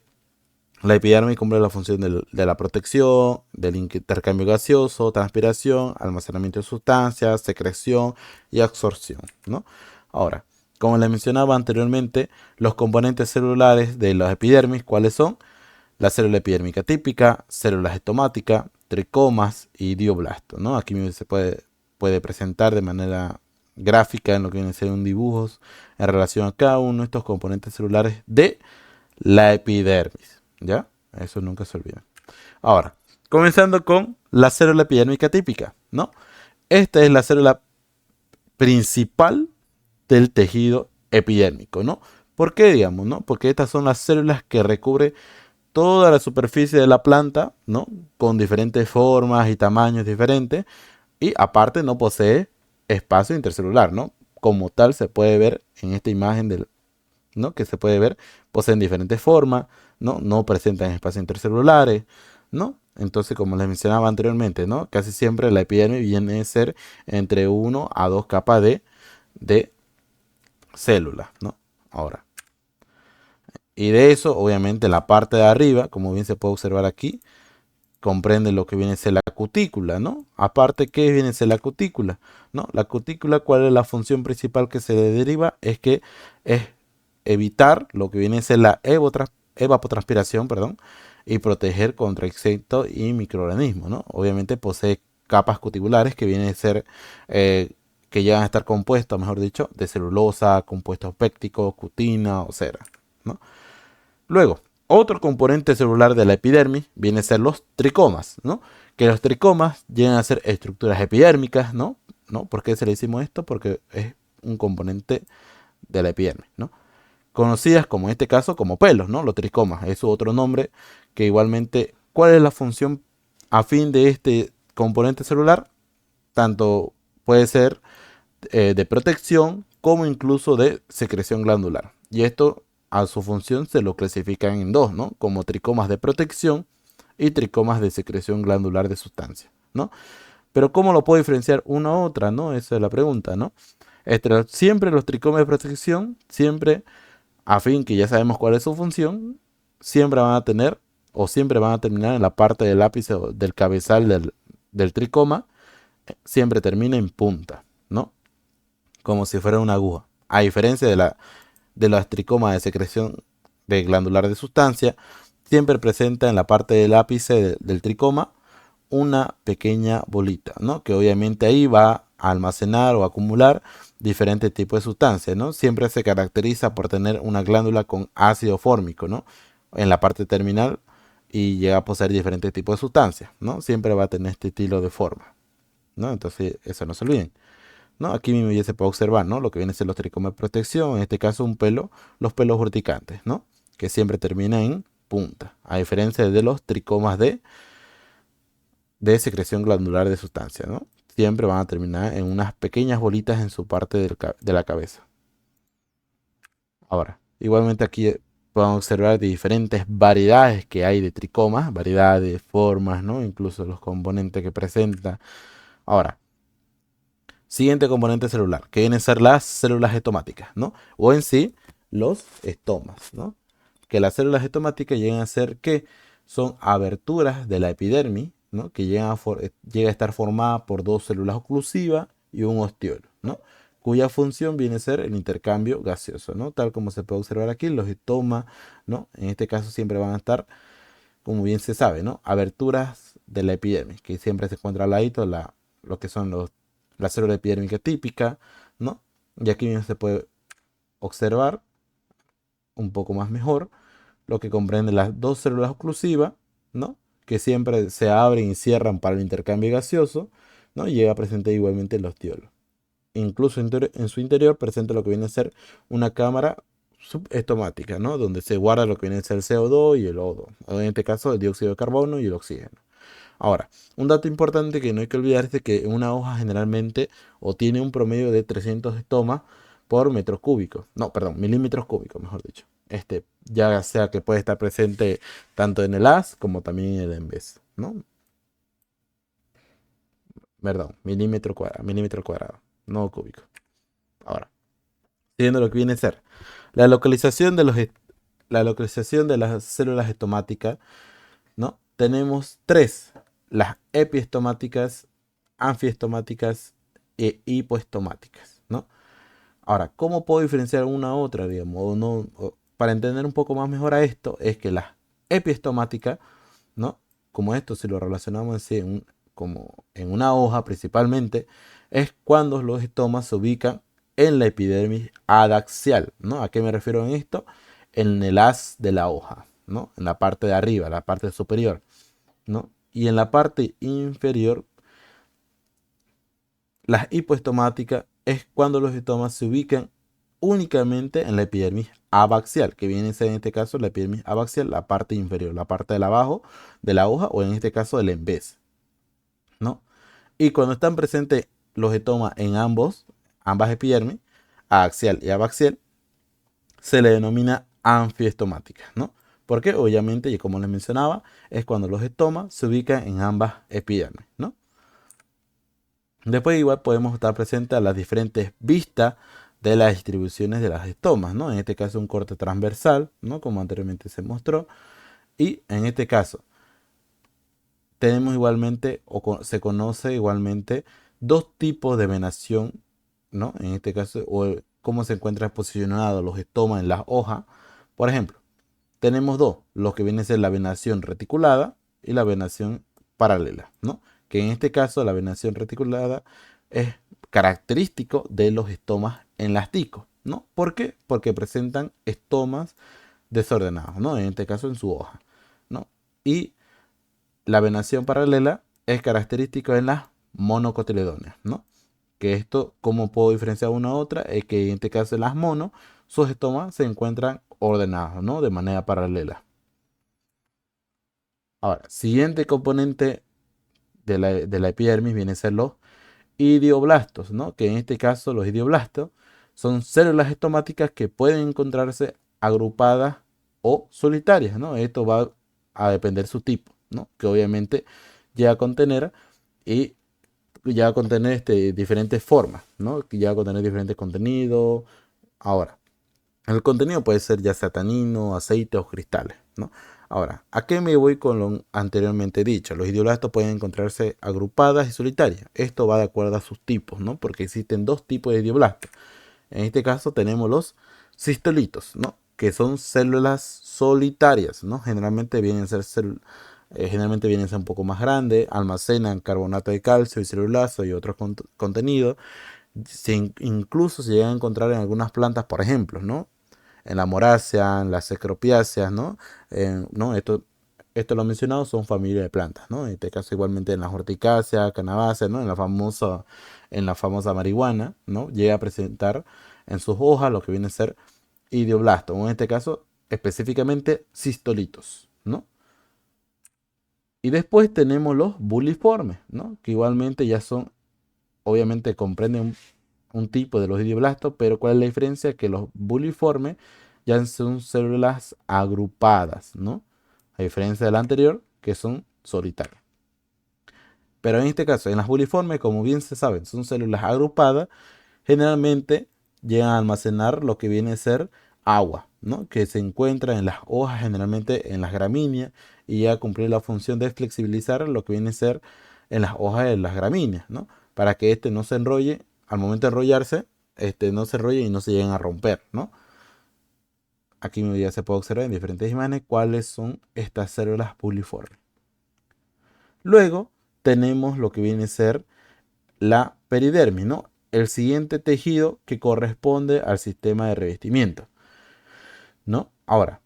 Speaker 1: la epidermis, cumple la función de la protección, del intercambio gaseoso, transpiración, almacenamiento de sustancias, secreción y absorción, ¿no? Ahora, como les mencionaba anteriormente, los componentes celulares de la epidermis, ¿cuáles son? La célula epidérmica típica, células estomáticas, tricomas y dioblastos, ¿no? Aquí se puede presentar de manera gráfica en lo que viene a ser un dibujos en relación a cada uno de estos componentes celulares de la epidermis, ¿ya? Eso nunca se olvida. Ahora, comenzando con la célula epidérmica típica, ¿no? Esta es la célula principal del tejido epidérmico, ¿no? ¿Por qué, digamos, no? Porque estas son las células que recubren toda la superficie de la planta, ¿no? Con diferentes formas y tamaños diferentes. Y aparte no posee espacio intercelular, ¿no? Como tal se puede ver en esta imagen ¿no? Que se puede ver, poseen diferentes formas, ¿no? No presentan espacios intercelulares, ¿no? Entonces, como les mencionaba anteriormente, ¿no? Casi siempre la epidermis viene a ser entre 1 a 2 capas de células, ¿no? Ahora, y de eso, obviamente, la parte de arriba, como bien se puede observar aquí, comprende lo que viene a ser la cutícula, ¿no? Aparte, ¿qué viene a ser la cutícula? ¿No? La cutícula, ¿cuál es la función principal que se le deriva? Es que es evitar lo que viene a ser la evapotranspiración, perdón, y proteger contra insectos y microorganismos, ¿no? Obviamente posee capas cuticulares que vienen a ser, que llegan a estar compuestos, mejor dicho, de celulosa, compuestos pépticos, cutina o cera, ¿no? Luego, otro componente celular de la epidermis viene a ser los tricomas, ¿no? Que los tricomas llegan a ser estructuras epidérmicas, ¿no? ¿No? ¿Por qué se le decimos esto? Porque es un componente de la epidermis, ¿no? Conocidas como en este caso como pelos, ¿no? Los tricomas, es su otro nombre, que igualmente, ¿cuál es la función a fin de este componente celular? Tanto puede ser de protección como incluso de secreción glandular. Y esto a su función se lo clasifican en dos, ¿no? Como tricomas de protección y tricomas de secreción glandular de sustancia, ¿no? Pero ¿cómo lo puedo diferenciar una a otra, no? Esa es la pregunta, ¿no? Siempre los tricomas de protección, siempre a fin que ya sabemos cuál es su función, siempre van a tener o siempre van a terminar en la parte del ápice o del cabezal del tricoma, siempre termina en punta, ¿no? Como si fuera una aguja. A diferencia de las tricomas de secreción de glandular de sustancia, siempre presenta en la parte del ápice del tricoma una pequeña bolita, ¿no? Que obviamente ahí va a almacenar o acumular diferentes tipos de sustancias, ¿no? Siempre se caracteriza por tener una glándula con ácido fórmico, ¿no? En la parte terminal y llega a poseer diferentes tipos de sustancias, ¿no? Siempre va a tener este estilo de forma, ¿no? Entonces, eso no se olviden, ¿no? Aquí mismo ya se puede observar, ¿no? Lo que viene a ser los tricomas de protección, en este caso un pelo, los pelos urticantes, ¿no? Que siempre terminan en punta, a diferencia de los tricomas de secreción glandular de sustancia, ¿no? Siempre van a terminar en unas pequeñas bolitas en su parte de la cabeza. Ahora, igualmente aquí podemos observar de diferentes variedades que hay de tricomas, variedades, formas, ¿no? Incluso los componentes que presenta. Ahora, Siguiente componente celular, que vienen a ser las células estomáticas, ¿no? O en sí, los estomas, ¿no? Que las células estomáticas llegan a ser que son aberturas de la epidermis, ¿no? Que llega a estar formada por dos células oclusivas y un ostiolo, ¿no? Cuya función viene a ser el intercambio gaseoso, ¿no? Tal como se puede observar aquí, los estomas, ¿no? En este caso siempre van a estar, como bien se sabe, ¿no? Aberturas de la epidermis, que siempre se encuentra al ladito lo que son la célula epidérmica típica, ¿no? Y aquí bien se puede observar un poco más mejor lo que comprende las dos células oclusivas, ¿no? Que siempre se abren y cierran para el intercambio gaseoso, ¿no? Y llega a presentar igualmente el ostiolo. Incluso en su interior presenta lo que viene a ser una cámara subestomática, ¿no? Donde se guarda lo que viene a ser el CO2 y el O2, o en este caso el dióxido de carbono y el oxígeno. Ahora, un dato importante que no hay que olvidar es de que una hoja generalmente o tiene un promedio de 300 estomas por metro cúbico. No, perdón, milímetros cúbicos, mejor dicho. Ya sea que puede estar presente tanto en el haz como también en el en vez, ¿no? Perdón, milímetro cuadrado, no cúbico. Ahora, siguiendo lo que viene a ser la localización la localización de las células estomáticas, ¿no? Tenemos tres: las epiestomáticas, anfiestomáticas e hipoestomáticas, ¿no? Ahora, ¿cómo puedo diferenciar una a otra, digamos? Para entender un poco más mejor a esto, es que las epiestomáticas, ¿no? Como esto, si lo relacionamos así como en una hoja principalmente, es cuando los estomas se ubican en la epidermis adaxial, ¿no? ¿A qué me refiero en esto? En el haz de la hoja, ¿no? En la parte de arriba, la parte superior, ¿no? Y en la parte inferior, las hipoestomáticas es cuando los estomas se ubican únicamente en la epidermis abaxial, que viene a ser en este caso la epidermis abaxial, la parte inferior, la parte de abajo de la hoja, o en este caso el embés, ¿no? Y cuando están presentes los estomas en ambas epidermis, axial y abaxial, se le denomina anfiestomática, ¿no? Porque obviamente, y como les mencionaba, es cuando los estomas se ubican en ambas epidermis, ¿no? Después igual podemos estar presentes a las diferentes vistas de las distribuciones de las estomas, ¿no? En este caso un corte transversal, ¿no? Como anteriormente se mostró. Y en este caso tenemos igualmente, se conoce igualmente, dos tipos de venación, ¿no? En este caso, o cómo se encuentran posicionados los estomas en las hojas. Por ejemplo, tenemos dos: lo que viene a ser la venación reticulada y la venación paralela, ¿no? Que en este caso la venación reticulada es característico de los estomas enlasticos, ¿no? ¿Por qué? Porque presentan estomas desordenados, ¿no? En este caso en su hoja, ¿no? Y la venación paralela es característico en las monocotiledóneas, ¿no? Que esto, ¿cómo puedo diferenciar una a otra? Es que en este caso en las mono, sus estomas se encuentran ordenados, ¿no? De manera paralela. Ahora, siguiente componente de la epidermis viene a ser los idioblastos, ¿no? Que en este caso los idioblastos son células estomáticas que pueden encontrarse agrupadas o solitarias, ¿no? Esto va a depender su tipo, ¿no? Que obviamente llega a contener y llega a contener diferentes formas, ¿no? Que llega a contener diferentes contenidos. Ahora, el contenido puede ser ya sea tanino, aceite o cristales, ¿no? Ahora, ¿a qué me voy con lo anteriormente dicho? Los idioblastos pueden encontrarse agrupadas y solitarias. Esto va de acuerdo a sus tipos, ¿no? Porque existen dos tipos de idioblastos. En este caso tenemos los cistolitos, ¿no? Que son células solitarias, ¿no? Generalmente vienen a ser un poco más grandes, almacenan carbonato de calcio y celulosa y otros contenidos. Incluso se llegan a encontrar en algunas plantas, por ejemplo, ¿no? En la morácea, en las escropiáceas, ¿no? ¿No? Esto lo mencionado son familias de plantas, ¿no? En este caso igualmente en las horticáceas, cannabáceas, ¿no? En la famosa marihuana, ¿no? Llega a presentar en sus hojas lo que viene a ser idioblastos, o en este caso específicamente cistolitos, ¿no? Y después tenemos los buliformes, ¿no? Que igualmente ya son, obviamente comprenden un tipo de los idioblastos, pero ¿cuál es la diferencia? Que los buliformes ya son células agrupadas, ¿no? A diferencia del anterior, que son solitarias. Pero en este caso, en las buliformes, como bien se sabe, son células agrupadas, generalmente llegan a almacenar lo que viene a ser agua, ¿no? Que se encuentra en las hojas, generalmente en las gramíneas, y llega a cumplir la función de flexibilizar lo que viene a ser en las hojas de las gramíneas, ¿no? Para que este no se enrolle, al momento de enrollarse, no se enrolle y no se lleguen a romper, ¿no? Aquí ya se puede observar en diferentes imágenes cuáles son estas células buliformes. Luego tenemos lo que viene a ser la peridermis, ¿no? El siguiente tejido que corresponde al sistema de revestimiento, ¿no? Ahora,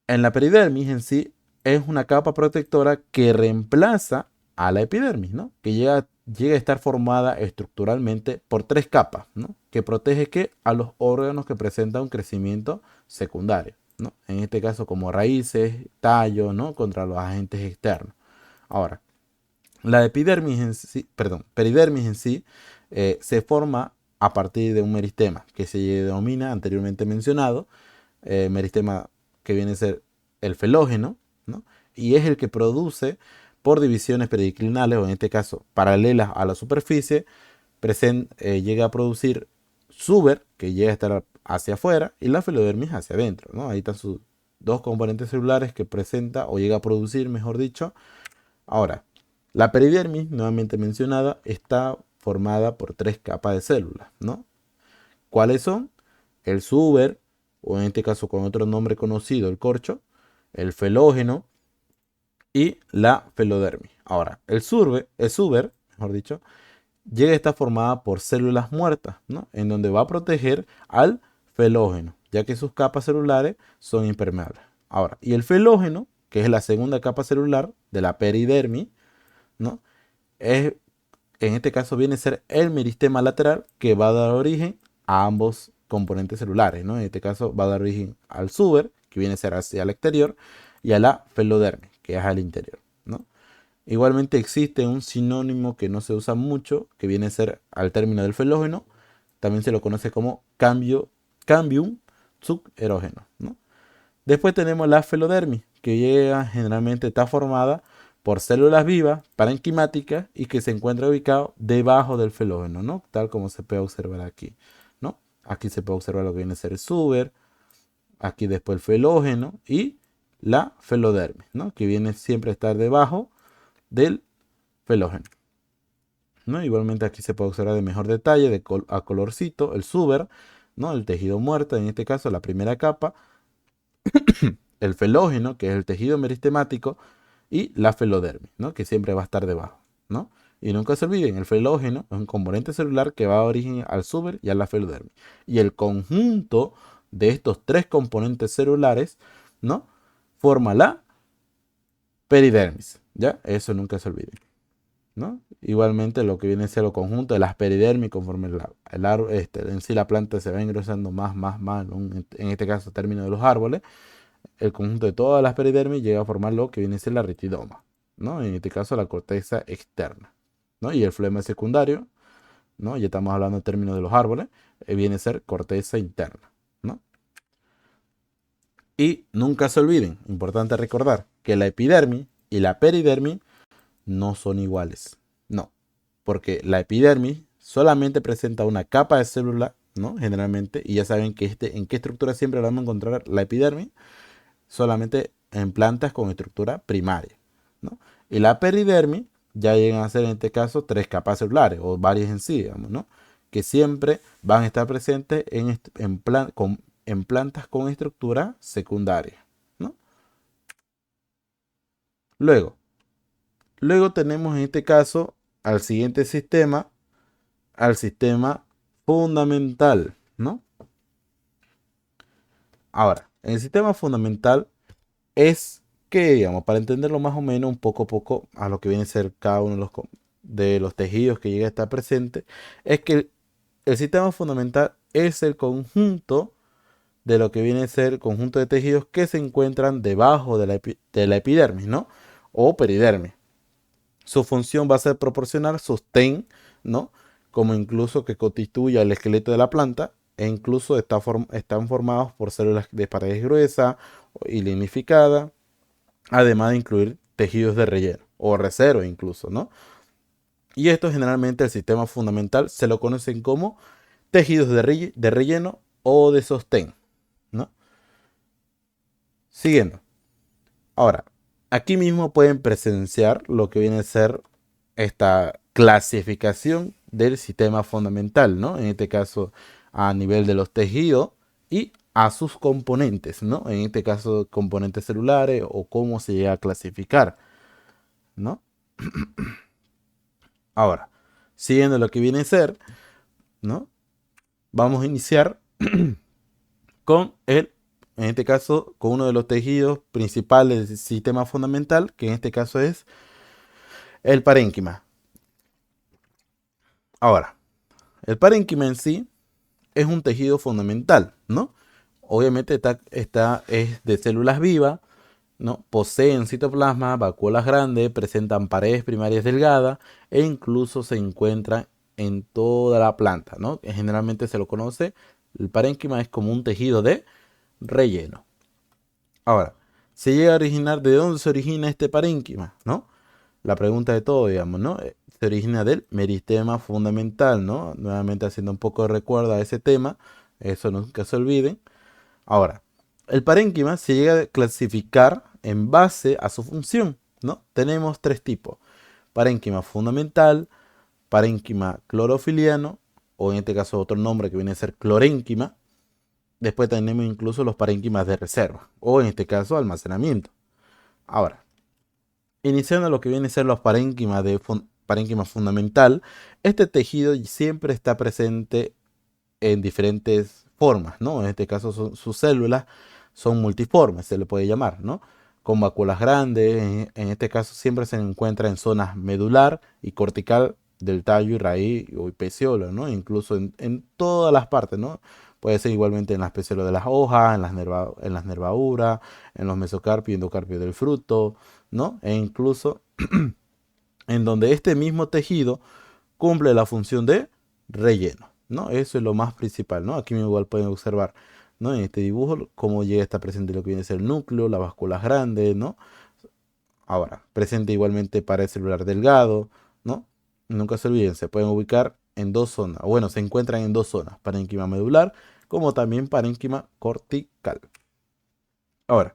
Speaker 1: en la peridermis en sí es una capa protectora que reemplaza a la epidermis, ¿no? Que llega a estar formada estructuralmente por tres capas, ¿no? Que protege ¿qué? A los órganos que presentan un crecimiento secundario, ¿no? En este caso como raíces, tallo, ¿no? Contra los agentes externos. Ahora, la epidermis en sí, perdón, peridermis en sí se forma a partir de un meristema que se denomina anteriormente mencionado, meristema que viene a ser el felógeno, ¿no? Y es el que produce por divisiones peridiclinales, o en este caso paralelas a la superficie, llega a producir suber, que llega a estar hacia afuera, y la felodermis hacia adentro, ¿no? Ahí están sus dos componentes celulares que presenta o llega a producir, mejor dicho. Ahora, la peridermis, nuevamente mencionada, está formada por tres capas de células, ¿no? ¿Cuáles son? El suber, o en este caso con otro nombre conocido, el corcho, el felógeno y la felodermis. Ahora, el suber, mejor dicho, llega a estar formada por células muertas, ¿no? En donde va a proteger al felógeno, ya que sus capas celulares son impermeables. Ahora, y el felógeno, que es la segunda capa celular de la peridermis, ¿no? Es, en este caso viene a ser el meristema lateral que va a dar origen a ambos componentes celulares, ¿no? En este caso va a dar origen al suber, que viene a ser hacia el exterior, y a la felodermis, que es al interior, ¿no? Igualmente existe un sinónimo que no se usa mucho, que viene a ser al término del felógeno, también se lo conoce como cambium suberógeno, ¿no? Después tenemos la felodermis, que generalmente está formada por células vivas parenquimáticas y que se encuentra ubicado debajo del felógeno, ¿no? Tal como se puede observar aquí, ¿no? Aquí se puede observar lo que viene a ser el suber, aquí después el felógeno y la felodermis, ¿no? Que viene siempre a estar debajo del felógeno, ¿no? Igualmente aquí se puede observar de mejor detalle, a colorcito, el suber, ¿no? El tejido muerto, en este caso la primera capa, el felógeno, que es el tejido meristemático, y la felodermis, ¿no? Que siempre va a estar debajo, ¿no? Y nunca se olviden, el felógeno es un componente celular que va a dar origen al suber y a la felodermis. Y el conjunto de estos tres componentes celulares, ¿no? Forma la peridermis, ¿ya? Eso nunca se olviden, ¿no? Igualmente lo que viene a ser el conjunto de las peridermis, conforme en sí la planta se va engrosando más, en este caso término de los árboles, el conjunto de todas las peridermis llega a formar lo que viene a ser la retidoma, ¿no? En este caso la corteza externa, ¿no? Y el flema secundario, ¿no? Ya estamos hablando en términos de los árboles, viene a ser corteza interna, ¿no? Y nunca se olviden, importante recordar, que la epidermis y la peridermis no son iguales, no, porque la epidermis solamente presenta una capa de célula, ¿no? Generalmente, y ya saben que en qué estructura siempre vamos a encontrar la epidermis, solamente en plantas con estructura primaria, ¿no? Y la peridermis ya llegan a ser en este caso tres capas celulares o varias en sí, digamos, ¿no? Que siempre van a estar presentes en plantas con estructura secundaria, ¿no? Luego, luego tenemos en este caso al siguiente sistema, al sistema fundamental, ¿no? Ahora, en el sistema fundamental es que, digamos, para entenderlo más o menos un poco a poco a lo que viene a ser cada uno de los tejidos que llega a estar presente, es que el sistema fundamental es el conjunto de lo que viene a ser el conjunto de tejidos que se encuentran debajo de la epidermis, ¿no? O peridermis. Su función va a ser proporcionar sostén, ¿no? Como incluso que constituye el esqueleto de la planta e incluso están formados por células de paredes gruesas y lignificadas, además de incluir tejidos de relleno o reserva incluso, ¿no? Y esto generalmente el sistema fundamental se lo conocen como tejidos de relleno o de sostén, ¿no? Siguiendo. Ahora, aquí mismo pueden presenciar lo que viene a ser esta clasificación del sistema fundamental, ¿no? En este caso, a nivel de los tejidos y a sus componentes, ¿no? En este caso, componentes celulares o cómo se llega a clasificar, ¿no? Ahora, siguiendo lo que viene a ser, ¿no? Vamos a iniciar con en este caso, con uno de los tejidos principales del sistema fundamental, que en este caso es el parénquima. Ahora, el parénquima en sí es un tejido fundamental, ¿no? Obviamente es de células vivas, ¿no? Poseen citoplasma, vacuolas grandes, presentan paredes primarias delgadas e incluso se encuentran en toda la planta, ¿no? Generalmente se lo conoce, el parénquima es como un tejido de relleno. Ahora, se llega a originar, ¿de dónde se origina este parénquima, no? La pregunta de todo, digamos, ¿no? Se origina del meristema fundamental, ¿no? Nuevamente haciendo un poco de recuerdo a ese tema, eso nunca se olviden. Ahora, el parénquima se llega a clasificar en base a su función, ¿no? Tenemos tres tipos: parénquima fundamental, parénquima clorofiliano, o en este caso otro nombre que viene a ser clorénquima. Después tenemos incluso los parénquimas de reserva, o en este caso almacenamiento. Ahora, iniciando lo que viene a ser los parénquimas parénquima fundamental, este tejido siempre está presente en diferentes formas, ¿no? En este caso sus células son multiformes, se le puede llamar, ¿no? Con vacuolas grandes, en este caso siempre se encuentra en zonas medular y cortical del tallo y raíz o peciolo, ¿no? Incluso en todas las partes, ¿no? Puede ser igualmente en las peciolos de las hojas, en las nervaduras, en los mesocarpios y endocarpios del fruto, ¿no? E incluso en donde este mismo tejido cumple la función de relleno, ¿no? Eso es lo más principal, ¿no? Aquí igual pueden observar, ¿no? En este dibujo cómo llega a estar presente lo que viene a ser el núcleo, las básculas grandes, ¿no? Ahora, presente igualmente pared celular delgado, ¿no? Nunca se olviden, se pueden ubicar en dos zonas, o bueno, se encuentran en dos zonas, parénquima medular como también parénquima cortical. Ahora,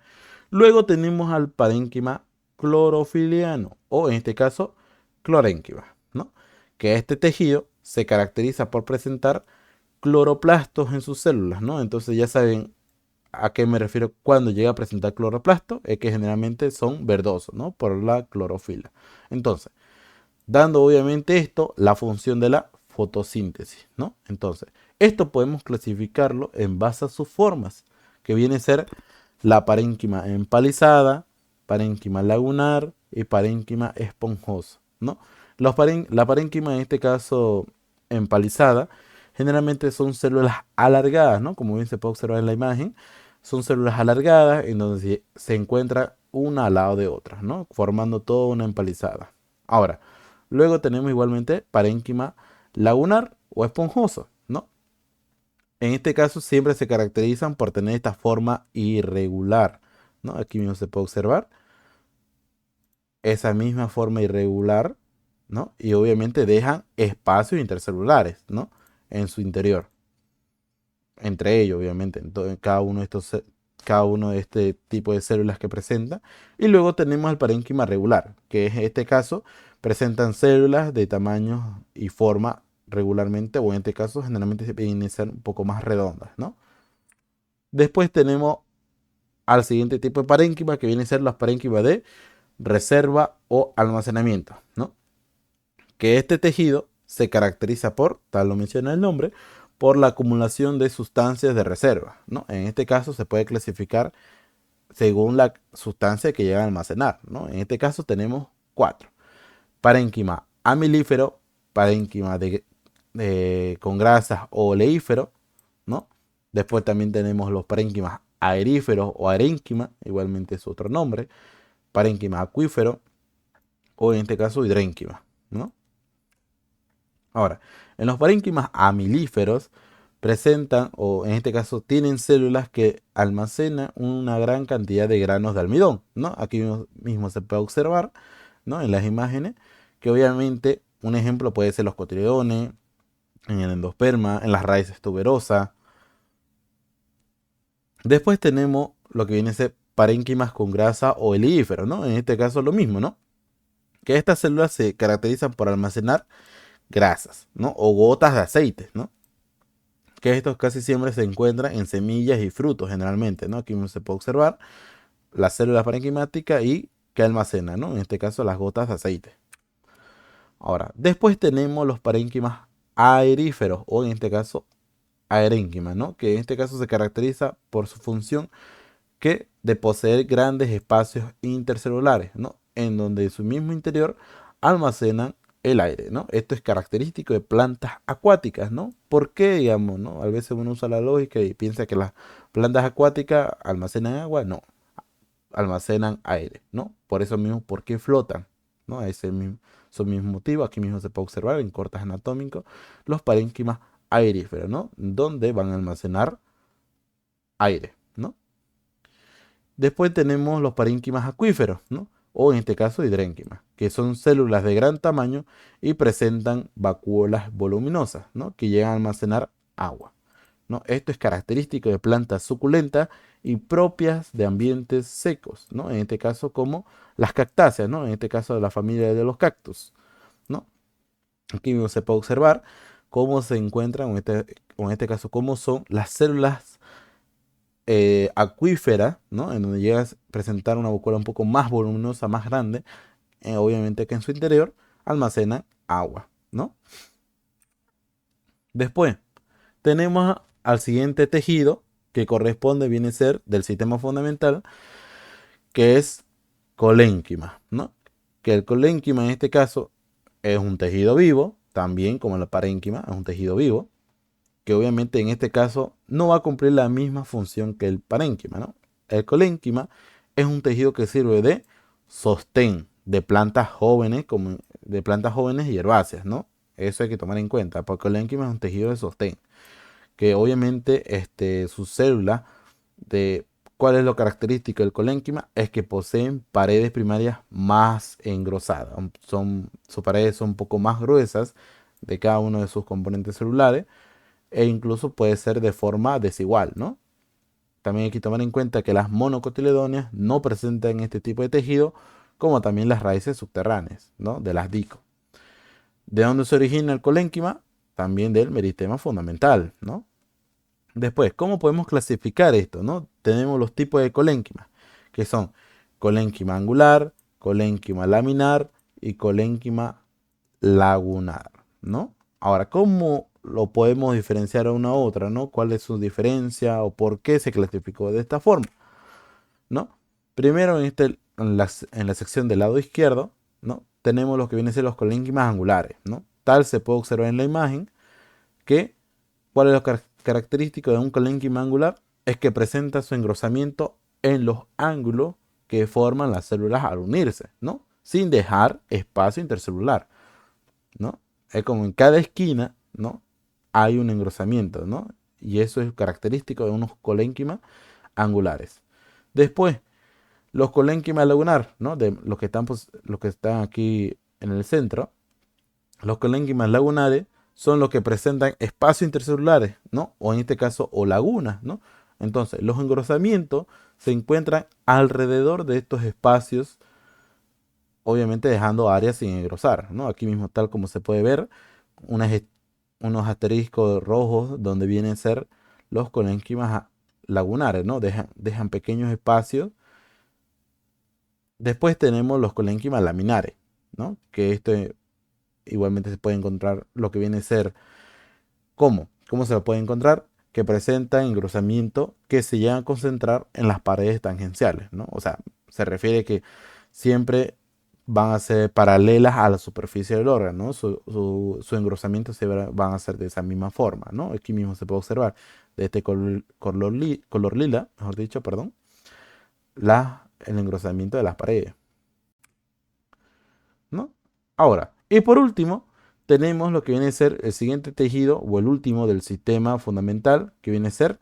Speaker 1: luego tenemos al parénquima clorofiliano, o en este caso, clorénquima, ¿no? Que este tejido se caracteriza por presentar cloroplastos en sus células, ¿no? Entonces ya saben a qué me refiero cuando llega a presentar cloroplastos, es que generalmente son verdosos, ¿no? Por la clorofila. Entonces, dando obviamente esto la función de la fotosíntesis, ¿no? Entonces, esto podemos clasificarlo en base a sus formas, que viene a ser la parénquima empalizada, parénquima lagunar y parénquima esponjosa, ¿no? La parénquima en este caso empalizada generalmente son células alargadas, ¿no? Como bien se puede observar en la imagen, son células alargadas en donde se encuentra una al lado de otra, ¿no? Formando toda una empalizada. Ahora, luego tenemos igualmente parénquima lagunar o esponjoso, ¿no? En este caso siempre se caracterizan por tener esta forma irregular, ¿no? Aquí mismo se puede observar esa misma forma irregular, ¿no? Y obviamente dejan espacios intercelulares, ¿no? En su interior. Entre ellos, obviamente, en cada uno de este tipo de células que presenta. Y luego tenemos el parénquima regular, que en este caso presentan células de tamaño y forma regularmente, o en este caso generalmente se vienen a ser un poco más redondas, ¿no? Después tenemos al siguiente tipo de parénquima, que viene a ser las parénquimas de reserva o almacenamiento, ¿no? Que este tejido se caracteriza por, tal lo menciona el nombre, por la acumulación de sustancias de reserva, ¿no? En este caso se puede clasificar según la sustancia que llega a almacenar, ¿no? En este caso tenemos cuatro: parénquima amilífero, parénquima con grasas o oleífero, ¿no? Después también tenemos los parénquimas aeríferos o arénquima, igualmente es otro nombre, parénquima acuífero o en este caso hidrénquima, ¿no? Ahora, en los parénquimas amilíferos presentan, o en este caso tienen células que almacenan una gran cantidad de granos de almidón, ¿no? Aquí mismo se puede observar, ¿no? En las imágenes, que obviamente Un ejemplo puede ser los cotiledones, en el endosperma, en las raíces tuberosas. Después tenemos lo que viene a ser parénquimas con grasa o elífero, ¿no? En este caso lo mismo, ¿no? Que estas células se caracterizan por almacenar grasas, ¿no? O gotas de aceite, ¿no? Que estos casi siempre se encuentran en semillas y frutos generalmente, ¿no? Aquí se puede observar las células parenquimáticas y que almacenan, ¿no? En este caso las gotas de aceite. Ahora, después tenemos los parénquimas aeríferos o en este caso aerénquimas, ¿no? Que en este caso se caracteriza por su función que de poseer grandes espacios intercelulares, ¿no? En donde en su mismo interior almacenan el aire, ¿no? Esto es característico de plantas acuáticas, ¿no? ¿Por qué, digamos, no? A veces uno usa la lógica y piensa que las plantas acuáticas almacenan agua, no, almacenan aire, ¿no? Por eso mismo, ¿por qué flotan? ¿No? Ese mismo, son mismos motivos, aquí mismo se puede observar en cortes anatómicos, los parénquimas aeríferos, ¿no? Donde van a almacenar aire, ¿no? Después tenemos los parénquimas acuíferos, ¿no? O en este caso hidrénquimas, que son células de gran tamaño y presentan vacuolas voluminosas, ¿no? Que llegan a almacenar agua, ¿no? Esto es característico de plantas suculentas y propias de ambientes secos, ¿no? En este caso como las cactáceas, ¿no? En este caso de la familia de los cactus, ¿no? Aquí mismo se puede observar cómo se encuentran, o en este caso, cómo son las células acuífera, ¿no? En donde llega a presentar una vacuola un poco más voluminosa, más grande, obviamente que en su interior almacena agua, ¿no? Después tenemos al siguiente tejido que corresponde, viene a ser del sistema fundamental, que es colénquima, ¿no? Que el colénquima en este caso es un tejido vivo, también como la parénquima es un tejido vivo, que obviamente en este caso no va a cumplir la misma función que el parénquima, ¿no? El colénquima es un tejido que sirve de sostén de plantas jóvenes, como de plantas jóvenes y herbáceas, ¿no? Eso hay que tomar en cuenta, porque el colénquima es un tejido de sostén, que obviamente sus células de ¿cuál es lo característico del colénquima? Es que poseen paredes primarias más engrosadas, sus paredes son un poco más gruesas de cada uno de sus componentes celulares e incluso puede ser de forma desigual, ¿no? También hay que tomar en cuenta que las monocotiledóneas no presentan este tipo de tejido, como también las raíces subterráneas, ¿no? De las dico. ¿De dónde se origina el colénquima? También del meristema fundamental, ¿no? Después, ¿cómo podemos clasificar esto, no? Tenemos los tipos de colénquima, que son colénquima angular, colénquima laminar y colénquima lagunar, ¿no? Ahora, ¿cómo lo podemos diferenciar a una a otra, ¿no? ¿Cuál es su diferencia o por qué se clasificó de esta forma, ¿no? Primero, en la sección del lado izquierdo, ¿no? Tenemos lo que vienen a ser los colénquimas angulares, ¿no? Tal se puede observar en la imagen que, ¿cuál es lo característico de un colénquima angular? Es que presenta su engrosamiento en los ángulos que forman las células al unirse, ¿no? Sin dejar espacio intercelular, ¿no? Es como en cada esquina, ¿no? Hay un engrosamiento, ¿no? Y eso es característico de unos colénquimas angulares. Después, los colénquimas lagunar, ¿no? De los que están aquí en el centro, los colénquimas lagunares son los que presentan espacios intercelulares, ¿no? O en este caso, o lagunas, ¿no? Entonces, los engrosamientos se encuentran alrededor de estos espacios, obviamente dejando áreas sin engrosar, ¿no? Aquí mismo, tal como se puede ver, unas unos asteriscos rojos donde vienen a ser los colénquimas lagunares, ¿no? Dejan pequeños espacios. Después tenemos los colénquimas laminares, ¿no? Que igualmente se puede encontrar lo que viene a ser, ¿cómo? ¿Cómo se lo puede encontrar? Que presenta engrosamiento que se llega a concentrar en las paredes tangenciales, ¿no? O sea, se refiere que siempre van a ser paralelas a la superficie del órgano, ¿no? Su engrosamiento van a ser de esa misma forma, ¿no? Aquí mismo se puede observar de este color lila, mejor dicho, perdón, el engrosamiento de las paredes, ¿no? Ahora, y por último, tenemos lo que viene a ser el siguiente tejido o el último del sistema fundamental, que viene a ser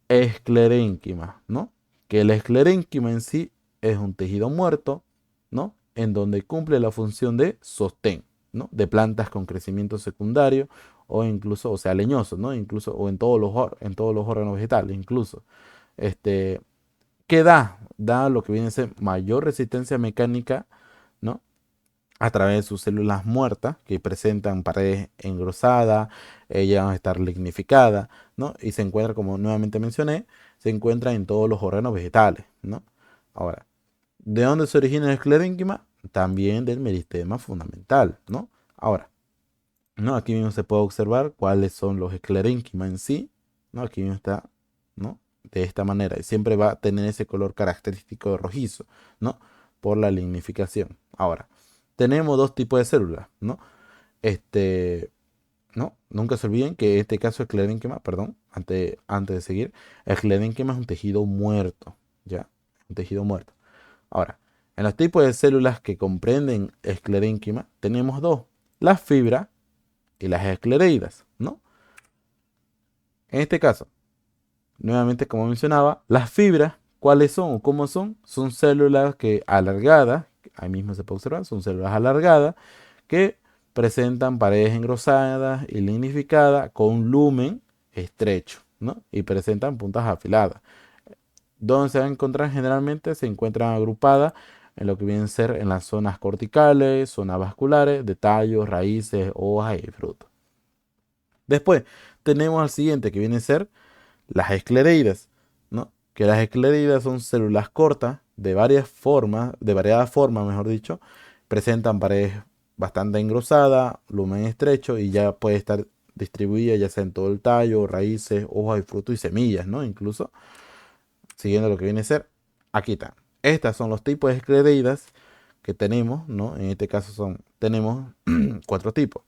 Speaker 1: esclerénquima, ¿no? Que el esclerénquima en sí es un tejido muerto, ¿no? En donde cumple la función de sostén, ¿no? De plantas con crecimiento secundario o incluso, o sea, leñoso, ¿no? Incluso, o en todos los órganos vegetales, incluso. Este, ¿Qué da? Da lo que viene a ser mayor resistencia mecánica, ¿no? A través de sus células muertas que presentan paredes engrosadas, ellas van a estar lignificadas, ¿no? Y se encuentra, como nuevamente mencioné, se encuentra en todos los órganos vegetales, ¿no? Ahora, ¿de dónde se origina el esclerénquima? También del meristema fundamental, ¿no? Ahora, ¿no? Aquí mismo se puede observar cuáles son los esclerénquimas en sí, ¿no? Aquí mismo está, ¿no? De esta manera, y siempre va a tener ese color característico de rojizo, ¿no? Por la lignificación. Ahora, tenemos dos tipos de células, ¿no? Este, ¿no? Nunca se olviden que en este caso el esclerénquima, perdón, antes de seguir, el esclerénquima es un tejido muerto, ¿ya? Un tejido muerto. Ahora, en los tipos de células que comprenden esclerénquima, tenemos dos, las fibras y las esclereidas, ¿no? En este caso, nuevamente como mencionaba, las fibras, ¿cuáles son o cómo son? Son células que alargadas, ahí mismo se puede observar, son células alargadas que presentan paredes engrosadas y lignificadas con un lumen estrecho, ¿no? Y presentan puntas afiladas. ¿Dónde se van a encontrar generalmente? Se encuentran agrupadas en lo que vienen a ser en las zonas corticales, zonas vasculares, de tallos, raíces, hojas y frutos. Después tenemos al siguiente que viene a ser las esclereidas, ¿no? Que las esclereidas son células cortas de varias formas, de variadas formas, mejor dicho, presentan paredes bastante engrosadas, lumen estrecho y ya puede estar distribuida ya sea en todo el tallo, raíces, hojas y frutos y semillas, ¿no? Incluso siguiendo lo que viene a ser, aquí está. Estos son los tipos de esclereidas que tenemos, ¿no? En este caso tenemos cuatro tipos.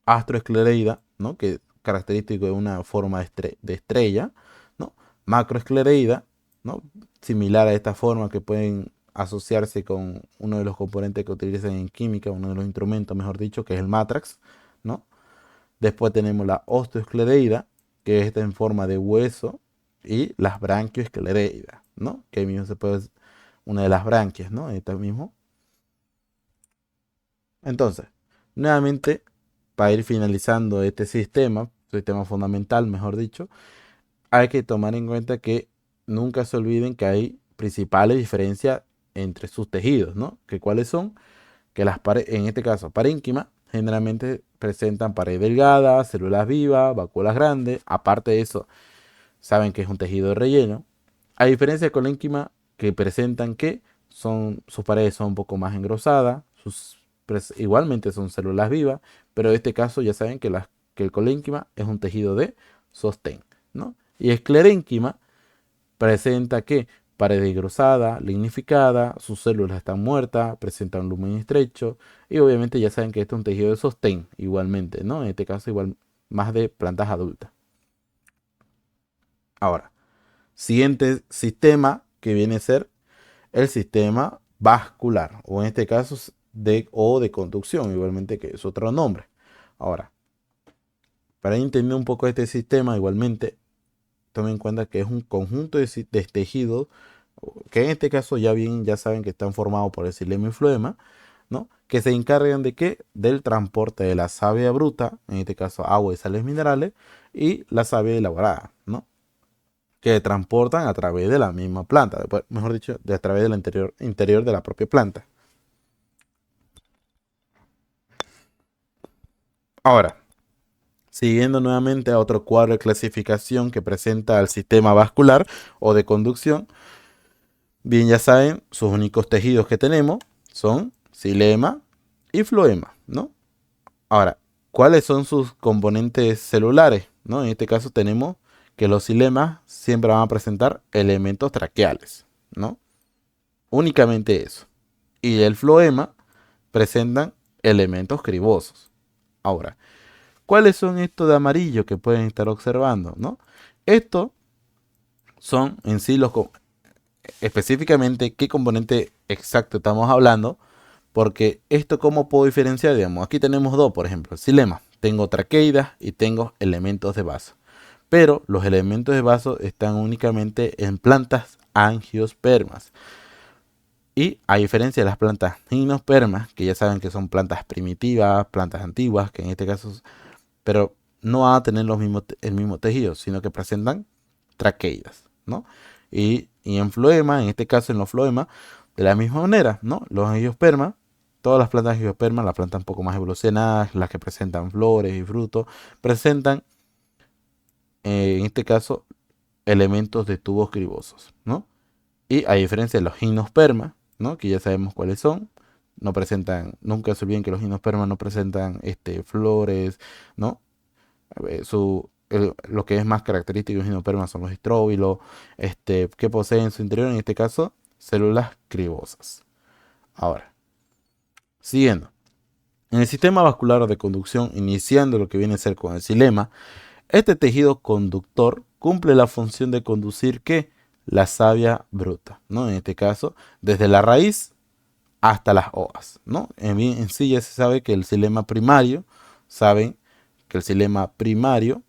Speaker 1: Astroesclereida, ¿no? Que es característico de una forma de estrella, ¿no? Macroesclereida, ¿no? Similar a esta forma que pueden asociarse con uno de los componentes que utilizan en química, uno de los instrumentos, mejor dicho, que es el matrax, ¿no? Después tenemos la osteoesclereida, que está en forma de hueso, y las branquioesclereidas, ¿no? Que ahí mismo se puede, una de las branquias, ¿no? Esta mismo. Entonces, nuevamente, para ir finalizando este sistema fundamental, mejor dicho, hay que tomar en cuenta que nunca se olviden que hay principales diferencias entre sus tejidos, ¿no? Que cuáles son, que las paredes, en este caso, parénquima, generalmente presentan pared delgada, células vivas, vacuolas grandes. Aparte de eso, saben que es un tejido de relleno. A diferencia de colénquima, que presentan que sus paredes son un poco más engrosadas, igualmente son células vivas, pero en este caso ya saben que el colénquima es un tejido de sostén, ¿no? Y esclerénquima presenta que pared engrosada, lignificada, sus células están muertas, presenta un lumen estrecho y obviamente ya saben que este es un tejido de sostén igualmente, ¿no? En este caso igual más de plantas adultas. Ahora, siguiente sistema que viene a ser el sistema vascular, o en este caso de conducción, igualmente que es otro nombre. Ahora, para entender un poco este sistema, igualmente, tomen en cuenta que es un conjunto de tejidos, que en este caso ya saben que están formados por el xilema y floema, ¿no? Que se encargan de qué? Del transporte de la savia bruta, en este caso agua y sales minerales, y la savia elaborada, ¿no? Que transportan a través de la misma planta, mejor dicho, a través del interior de la propia planta. Ahora, siguiendo nuevamente a otro cuadro de clasificación que presenta el sistema vascular o de conducción, bien ya saben, sus únicos tejidos que tenemos son xilema y floema, ¿no? Ahora, ¿cuáles son sus componentes celulares? ¿No? En este caso tenemos que los xilemas siempre van a presentar elementos traqueales, ¿no? Únicamente eso. Y el floema presentan elementos cribosos. Ahora, ¿cuáles son estos de amarillo que pueden estar observando? ¿No? Estos son en sí específicamente qué componente exacto estamos hablando, porque esto cómo puedo diferenciar, digamos, aquí tenemos dos, por ejemplo, xilema, tengo traqueidas y tengo elementos de vaso, pero los elementos de vaso están únicamente en plantas angiospermas Y a diferencia de las plantas gimnospermas, que ya saben que son plantas primitivas, plantas antiguas, que en este caso, pero no van a tener el mismo tejido, sino que presentan traqueidas, ¿no? Y en floema, en este caso en los floemas, de la misma manera, ¿no? Los angiospermas, todas las plantas angiospermas, las plantas un poco más evolucionadas, las que presentan flores y frutos, presentan, en este caso, elementos de tubos cribosos, ¿no? Y a diferencia de los gimnospermas, ¿no? Que ya sabemos cuáles son, no presentan, nunca se olviden que los gimnospermas no presentan flores, ¿no? Lo que es más característico de los gimnospermas son los estróbilos, que poseen en su interior, en este caso, células cribosas. Ahora, siguiendo. En el sistema vascular de conducción, iniciando lo que viene a ser con el xilema, este tejido conductor cumple la función de conducir ¿qué? La savia bruta, ¿no? En este caso, desde la raíz hasta las hojas, ¿no? En sí ya se sabe que el xilema primario, saben que el xilema primario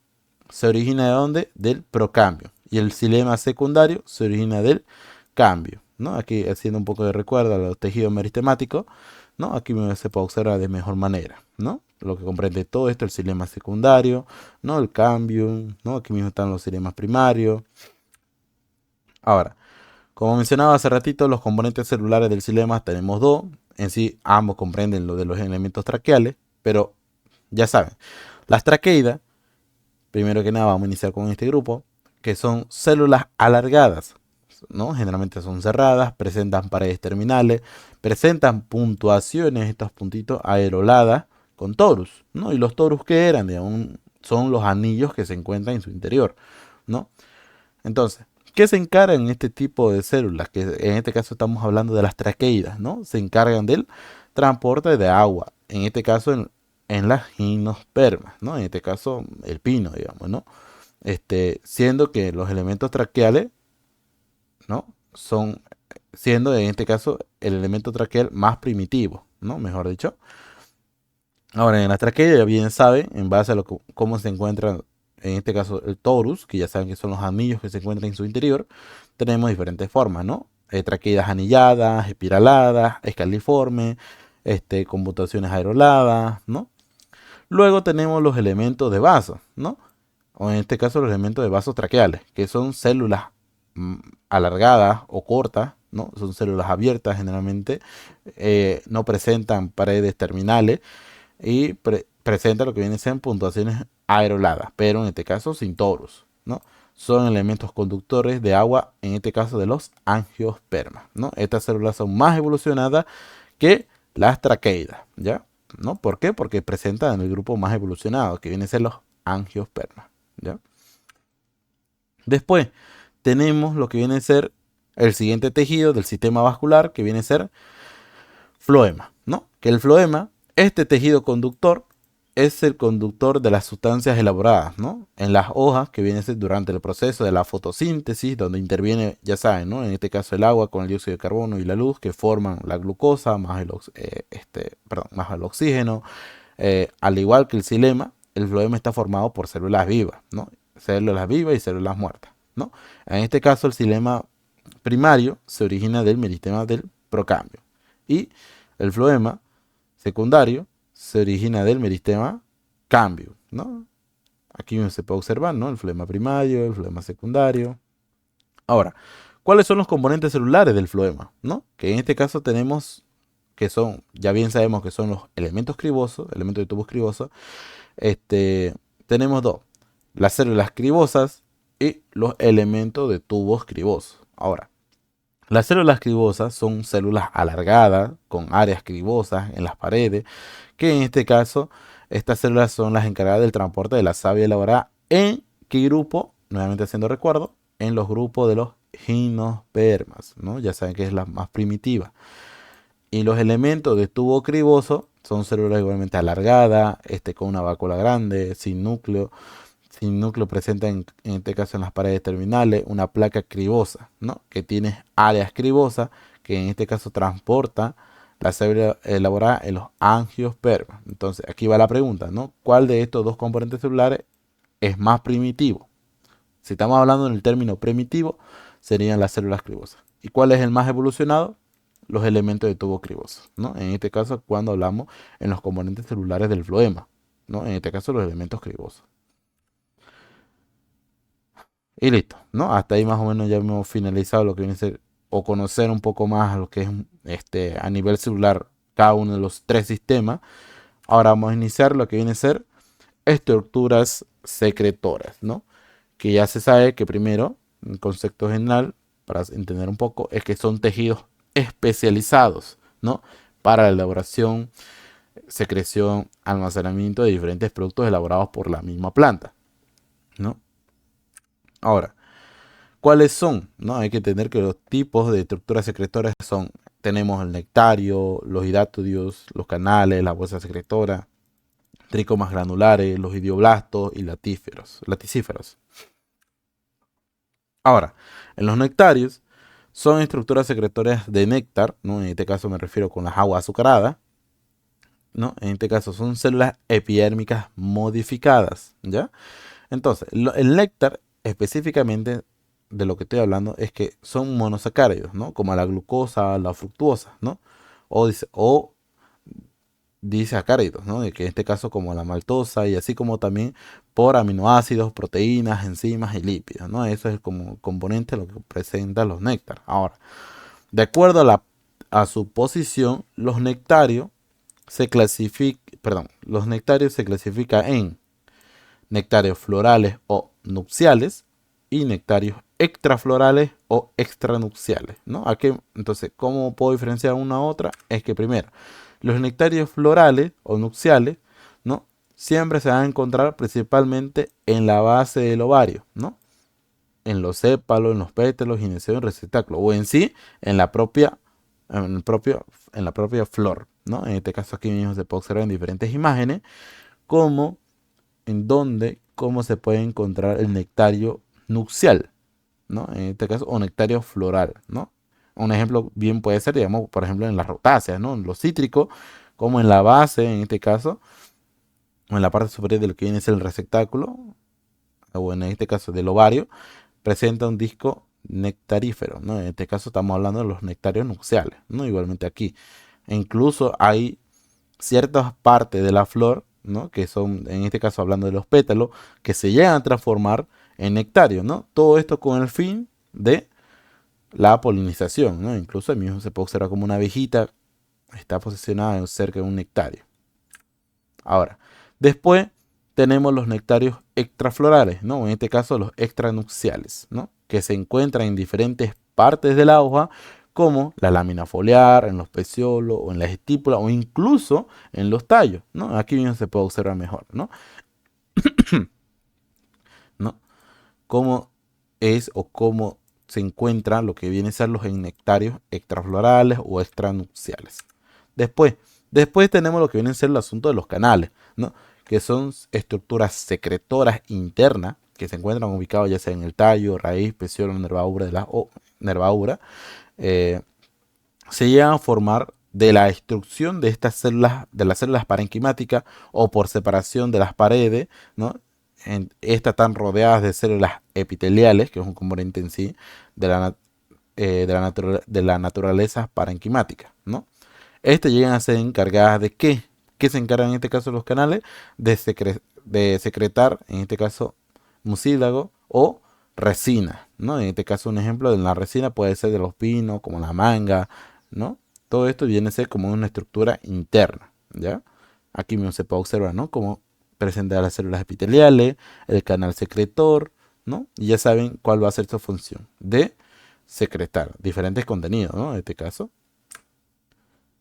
Speaker 1: se origina ¿de dónde? Del procambio. Y el xilema secundario se origina del cambio, ¿no? Aquí haciendo un poco de recuerdo a los tejidos meristemáticos, ¿no? Aquí se puede observar de mejor manera, ¿no? Lo que comprende todo esto, el xilema secundario, ¿no? El cambio, ¿no? Aquí mismo están los xilemas primarios. Ahora, como mencionaba hace ratito, los componentes celulares del xilema tenemos dos. En sí, ambos comprenden lo de los elementos traqueales, pero ya saben, las traqueidas, primero que nada vamos a iniciar con este grupo, que son células alargadas, ¿no? Generalmente son cerradas, presentan paredes terminales, presentan puntuaciones, estos puntitos aeroladas con torus, ¿no? Y los torus que eran, digamos, son los anillos que se encuentran en su interior, ¿no? Entonces, ¿qué se encarga en este tipo de células? Que en este caso estamos hablando de las traqueidas, ¿no? Se encargan del transporte de agua, en este caso en las gimnospermas, ¿no? En este caso el pino, digamos, ¿no? Siendo que los elementos traqueales, ¿no? Son, siendo en este caso el elemento traqueal más primitivo, ¿no? Mejor dicho. Ahora, en la traqueida ya bien saben, en base a cómo se encuentra, en este caso el torus, que ya saben que son los anillos que se encuentran en su interior, tenemos diferentes formas, ¿no? Traqueidas anilladas, espiraladas, escaliformes, con mutaciones aeroladas, ¿no? Luego tenemos los elementos de vaso, ¿no? O en este caso los elementos de vasos traqueales, que son células mm, alargadas o cortas, ¿no? Son células abiertas generalmente, no presentan paredes terminales y presenta lo que viene a ser puntuaciones aeroladas, pero en este caso sin torus, ¿no? Son elementos conductores de agua, en este caso de los angiospermas, ¿no? Estas células son más evolucionadas que las traqueidas, ¿ya? ¿No? ¿Por qué? Porque presentan el grupo más evolucionado, que viene a ser los angiospermas, ¿ya? Después tenemos lo que viene a ser el siguiente tejido del sistema vascular, que viene a ser floema, ¿no? Que el floema, este tejido conductor, es el conductor de las sustancias elaboradas, ¿no? En las hojas, que viene a ser durante el proceso de la fotosíntesis, donde interviene, ya saben, ¿no? En este caso el agua con el dióxido de carbono y la luz, que forman la glucosa más más el oxígeno. Al igual que el xilema, el floema está formado por células vivas, ¿no? Células vivas y células muertas, ¿no? En este caso, el xilema primario se origina del meristema del procambio. Y el floema secundario se origina del meristema cambio, ¿no? Aquí se puede observar, ¿no? El floema primario, el floema secundario. Ahora, ¿cuáles son los componentes celulares del floema? ¿No? Que en este caso tenemos, que son, ya bien sabemos que son los elementos cribosos, elementos de tubos cribosos. Tenemos dos, las células cribosas y los elementos de tubos cribosos. Ahora, las células cribosas son células alargadas con áreas cribosas en las paredes, que en este caso estas células son las encargadas del transporte de la savia elaborada en qué grupo, nuevamente haciendo recuerdo, en los grupos de los gimnospermas, ¿no? Ya saben que es la más primitiva. Y los elementos de tubo criboso son células igualmente alargadas, con una vacuola grande, sin núcleo presenta en este caso en las paredes terminales una placa cribosa, ¿no? Que tiene áreas cribosas que en este caso transporta la célula elaborada en los angiospermas. Entonces aquí va la pregunta, ¿no? ¿Cuál de estos dos componentes celulares es más primitivo? Si estamos hablando en el término primitivo, serían las células cribosas. ¿Y cuál es el más evolucionado? los elementos de tubo criboso, ¿no? En este caso, cuando hablamos en los componentes celulares del floema, ¿no? En este caso, los elementos cribosos. Y listo, ¿no? Hasta ahí más o menos ya hemos finalizado lo que viene a ser o conocer un poco más lo que es a nivel celular cada uno de los tres sistemas. Ahora vamos a iniciar lo que viene a ser estructuras secretoras, ¿no? Que ya se sabe que primero, un concepto general, para entender un poco, es que son tejidos especializados, ¿no? Para la elaboración, secreción, almacenamiento de diferentes productos elaborados por la misma planta, ¿no? Ahora, ¿cuáles son? ¿No? Hay que entender que los tipos de estructuras secretoras son, tenemos el nectario, los hidatodios, los canales, la bolsa secretora, tricomas granulares, los idioblastos y laticíferos. Ahora, en los nectarios son estructuras secretorias de néctar, ¿no? En este caso me refiero con las aguas azucaradas, ¿no? En este caso son células epidérmicas modificadas, ¿ya? Entonces, el néctar específicamente de lo que estoy hablando es que son monosacáridos, ¿no? Como la glucosa, la fructuosa, ¿no? O disacáridos, ¿no? De que en este caso como la maltosa y así como también por aminoácidos, proteínas, enzimas y lípidos, ¿no? Eso es como componente de lo que presentan los néctar. Ahora, de acuerdo a su posición, los nectarios los nectarios se clasifican en nectarios florales o nupciales y nectarios extraflorales o extranupciales, ¿no? Aquí, entonces, ¿cómo puedo diferenciar una a otra? Es que primero, los nectarios florales o nupciales, ¿no? Siempre se van a encontrar principalmente en la base del ovario, ¿no? En los sépalos, en los pétalos, gineceo, en receptáculo, o en sí, en la propia, en la propia flor, ¿no? En este caso aquí mismo se puede observar en diferentes imágenes cómo cómo se puede encontrar el nectario nupcial, ¿no? En este caso, o nectario floral, ¿no? Un ejemplo bien puede ser, digamos, por ejemplo, en las rotáceas, ¿no? En los cítricos, como en la base, en este caso, o en la parte superior de lo que viene a ser el receptáculo, o en este caso del ovario, presenta un disco nectarífero, ¿no? En este caso estamos hablando de los nectarios nupciales, ¿no? Igualmente aquí. E incluso hay ciertas partes de la flor, ¿no? Que son, en este caso hablando de los pétalos, que se llegan a transformar en nectario, ¿no? Todo esto con el fin de la polinización, ¿no? Incluso el mismo se puede observar como una abejita está posicionada cerca de un nectario. Ahora, después tenemos los nectarios extraflorales, ¿no? En este caso los extranupciales, ¿no? Que se encuentran en diferentes partes de la hoja, como la lámina foliar, en los peciolos, o en las estípulas, o incluso en los tallos, ¿no? Aquí mismo se puede observar mejor, ¿no? ¿No? Cómo es o cómo se encuentran lo que viene a ser los nectarios extraflorales o extranupciales. Después tenemos lo que viene a ser el asunto de los canales, ¿no? Que son estructuras secretoras internas que se encuentran ubicados ya sea en el tallo, raíz, peciolo, nervadura, se llegan a formar de la destrucción de estas células, de las células parenquimáticas o por separación de las paredes, ¿no? Estas están rodeadas de células epiteliales, que es un componente en sí de la naturaleza parenquimática, ¿no? Estas llegan a ser encargadas de ¿qué? ¿Qué se encargan en este caso los canales? De secretar, en este caso, mucílago o resina, ¿no? En este caso un ejemplo de la resina puede ser de los pinos, como la manga, ¿no? Todo esto viene a ser como una estructura interna, ¿ya? Aquí mismo se puede observar, ¿no? Como presenta las células epiteliales, el canal secretor, ¿no? Y ya saben cuál va a ser su función de secretar diferentes contenidos, ¿no? En este caso,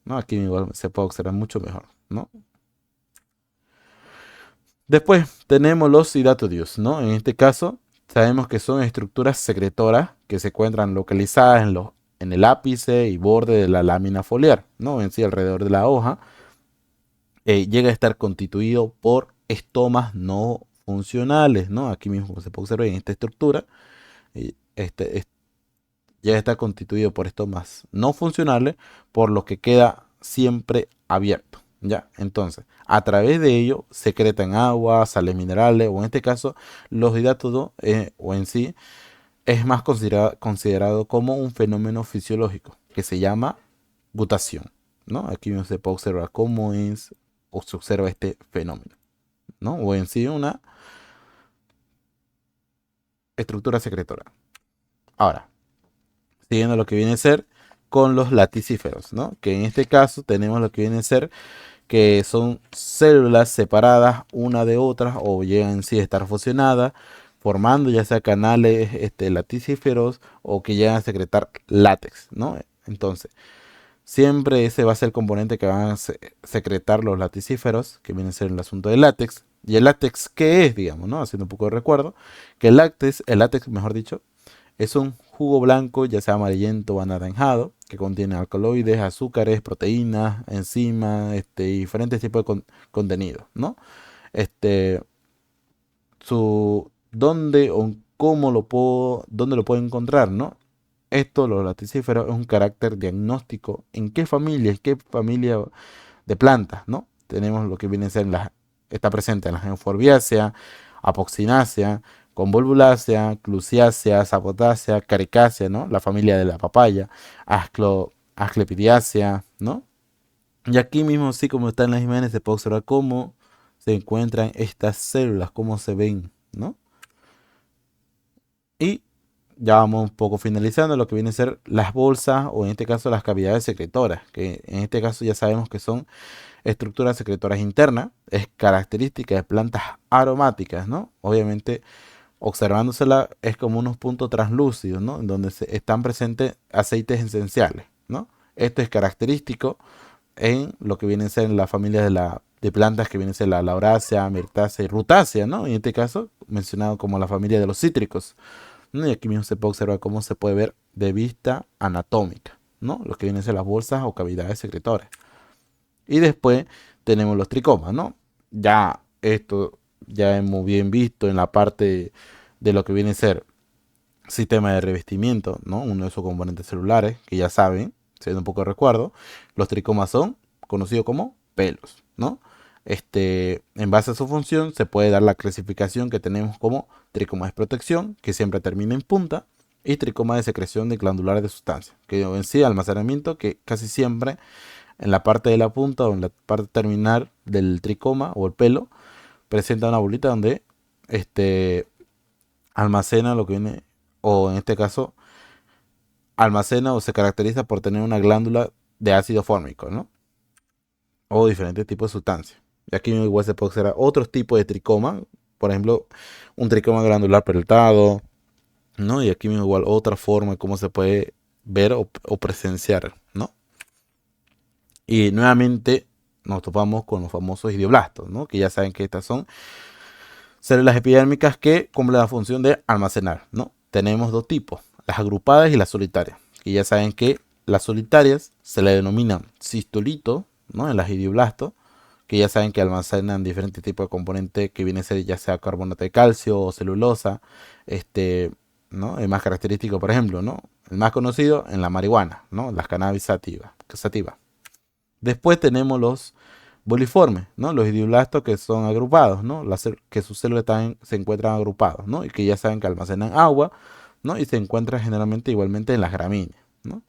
Speaker 1: ¿no? Aquí igual se puede observar mucho mejor, ¿no? Después tenemos los hidatodios, ¿no? En este caso sabemos que son estructuras secretoras que se encuentran localizadas en el ápice y borde de la lámina foliar, ¿no? En sí alrededor de la hoja. Llega a estar constituido por estomas no funcionales, ¿no? Aquí mismo se puede observar en esta estructura. eh, este, es- Llega a estar constituido por estomas no funcionales, por lo que queda siempre abierto, ¿ya? Entonces, a través de ello secretan agua, sales minerales, o en este caso, los hidátodos, o en sí, es más considerado como un fenómeno fisiológico, que se llama butación, ¿no? Aquí mismo se puede observar cómo es o se observa este fenómeno, ¿no? O en sí una estructura secretora. Ahora, siguiendo lo que viene a ser con los laticíferos, ¿no? Que en este caso tenemos lo que viene a ser que son células separadas una de otras o llegan en sí a estar fusionadas, formando ya sea canales laticíferos o que llegan a secretar látex, ¿no? Entonces, siempre ese va a ser el componente que van a secretar los laticíferos, que viene a ser el asunto del látex. ¿Y el látex qué es, digamos, no? Haciendo un poco de recuerdo, que el látex, mejor dicho, es un jugo blanco, ya sea amarillento o anaranjado, que contiene alcaloides, azúcares, proteínas, enzimas, diferentes tipos de contenidos, ¿no? Este, dónde o dónde lo puedo encontrar, ¿no? Esto, los laticíferos, es un carácter diagnóstico en qué familia de plantas, ¿no? Tenemos lo que viene a ser está presente en la Euphorbia, Apocynaceae, Convolvulaceae, Clusiaceae, Sapotaceae, Caricaceae, ¿no? La familia de la papaya, Asclepidiaceae, ¿no? Y aquí mismo, sí, como está en las imágenes, se puede observar cómo se encuentran estas células, cómo se ven, ¿no? Y ya vamos un poco finalizando lo que viene a ser las bolsas o en este caso las cavidades secretoras, que en este caso ya sabemos que son estructuras secretoras internas, es característica de plantas aromáticas, ¿no? Obviamente, observándosela es como unos puntos translúcidos, ¿no? En donde están presentes aceites esenciales, ¿no? Esto es característico en lo que viene a ser en la familia de plantas que viene a ser la Lauraceae, Myrtaceae y Rutácea, ¿no? En este caso, mencionado como la familia de los cítricos, ¿no? Y aquí mismo se puede observar cómo se puede ver de vista anatómica, ¿no? Lo que vienen a ser las bolsas o cavidades secretoras. Y después tenemos los tricomas, ¿no? Ya esto ya hemos bien visto en la parte de lo que viene a ser sistema de revestimiento, ¿no? Uno de sus componentes celulares, que ya saben, siendo un poco de recuerdo, los tricomas son conocidos como pelos, ¿no? En base a su función se puede dar la clasificación que tenemos como tricoma de protección, que siempre termina en punta, y tricoma de secreción de glandulares de sustancias, que en sí almacenamiento, que casi siempre en la parte de la punta o en la parte terminal del tricoma o el pelo, presenta una bolita donde almacena lo que viene, o en este caso, almacena o se caracteriza por tener una glándula de ácido fórmico, ¿no? O diferentes tipos de sustancias. Y aquí igual se puede observar otros tipos de tricoma, por ejemplo, un tricoma glandular peltado, ¿no? Y aquí igual otra forma de cómo se puede ver o presenciar, ¿no? Y nuevamente nos topamos con los famosos idioblastos, ¿no? Que ya saben que estas son células epidérmicas que cumplen la función de almacenar, ¿no? Tenemos dos tipos, las agrupadas y las solitarias. Y ya saben que las solitarias se le denominan cistolitos, ¿no? En las idioblastos, que ya saben que almacenan diferentes tipos de componentes que viene a ser ya sea carbonato de calcio o celulosa, ¿no? El más característico, por ejemplo, ¿no? El más conocido en la marihuana, ¿no? Las cannabis sativas. Después tenemos los boliformes, ¿no? Los idioblastos que son agrupados, ¿no? Que sus células también se encuentran agrupados, ¿no? Y que ya saben que almacenan agua, ¿no? Y se encuentran generalmente igualmente en las gramíneas, ¿no?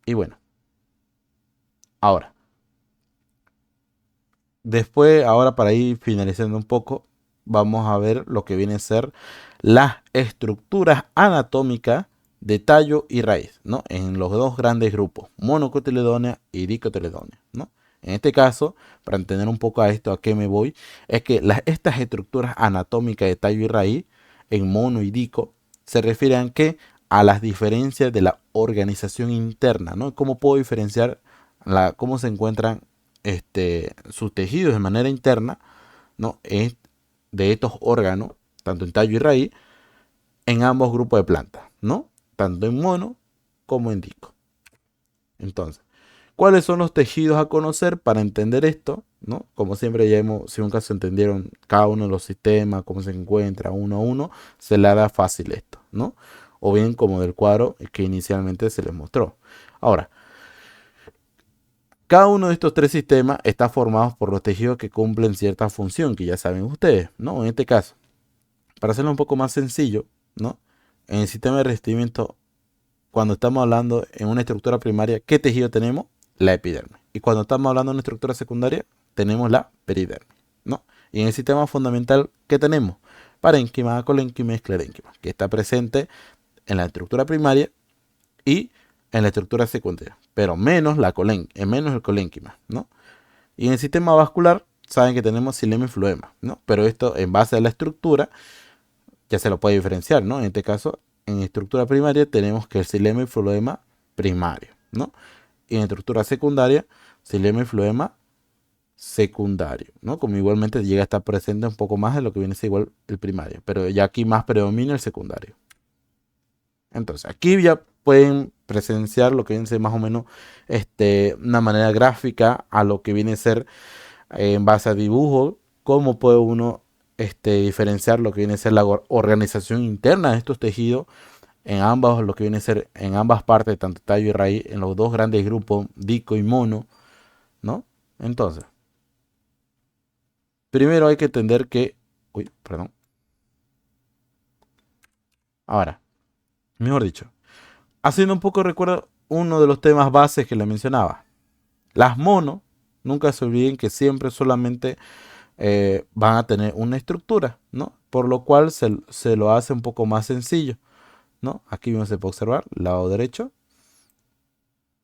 Speaker 1: Y bueno, ahora, ahora para ir finalizando un poco, vamos a ver lo que viene a ser las estructuras anatómicas de tallo y raíz, ¿no? En los dos grandes grupos, monocotiledónea y dicotiledónea, ¿no? En este caso, para entender un poco a esto, a qué me voy, es que estas estructuras anatómicas de tallo y raíz, en mono y dico, se refieren a las diferencias de la organización interna, ¿no? ¿Cómo puedo diferenciar cómo se encuentran sus tejidos de manera interna, ¿no? De estos órganos, tanto en tallo y raíz, en ambos grupos de plantas, ¿no? Tanto en mono como en dico. Entonces, ¿cuáles son los tejidos a conocer para entender esto? ¿No? Como siempre ya si un caso entendieron cada uno de los sistemas, cómo se encuentra uno a uno, se le hará fácil esto, ¿no? O bien como del cuadro que inicialmente se les mostró. Ahora, cada uno de estos tres sistemas está formado por los tejidos que cumplen cierta función, que ya saben ustedes, ¿no? En este caso, para hacerlo un poco más sencillo, ¿no? En el sistema de revestimiento cuando estamos hablando en una estructura primaria, ¿qué tejido tenemos? La epidermis. Y cuando estamos hablando de una estructura secundaria, tenemos la peridermis, ¿no? Y en el sistema fundamental, ¿qué tenemos? Parénquima, colénquima y esclerénquima, que está presente en la estructura primaria y en la estructura secundaria, pero menos menos el colénquima, ¿no? Y en el sistema vascular, saben que tenemos xilema y floema, ¿no? Pero esto en base a la estructura ya se lo puede diferenciar, ¿no? En este caso, en estructura primaria tenemos que el xilema y floema primario, ¿no? Y en estructura secundaria, xilema y floema secundario, ¿no? Como igualmente llega a estar presente un poco más de lo que viene a ser igual el primario, pero ya aquí más predomina el secundario. Entonces, aquí ya pueden presenciar lo que viene a ser más o menos una manera gráfica a lo que viene a ser en base a dibujo, cómo puede uno diferenciar lo que viene a ser la organización interna de estos tejidos en ambas, lo que viene a ser en ambas partes, tanto tallo y raíz, en los dos grandes grupos, dico y mono, ¿no? Entonces, primero hay que entender que, uy, perdón, ahora, mejor dicho, haciendo un poco recuerdo uno de los temas bases que le mencionaba, las mono, nunca se olviden que siempre solamente van a tener una estructura, ¿no? Por lo cual se lo hace un poco más sencillo, ¿no? Aquí mismo se puede observar, lado derecho,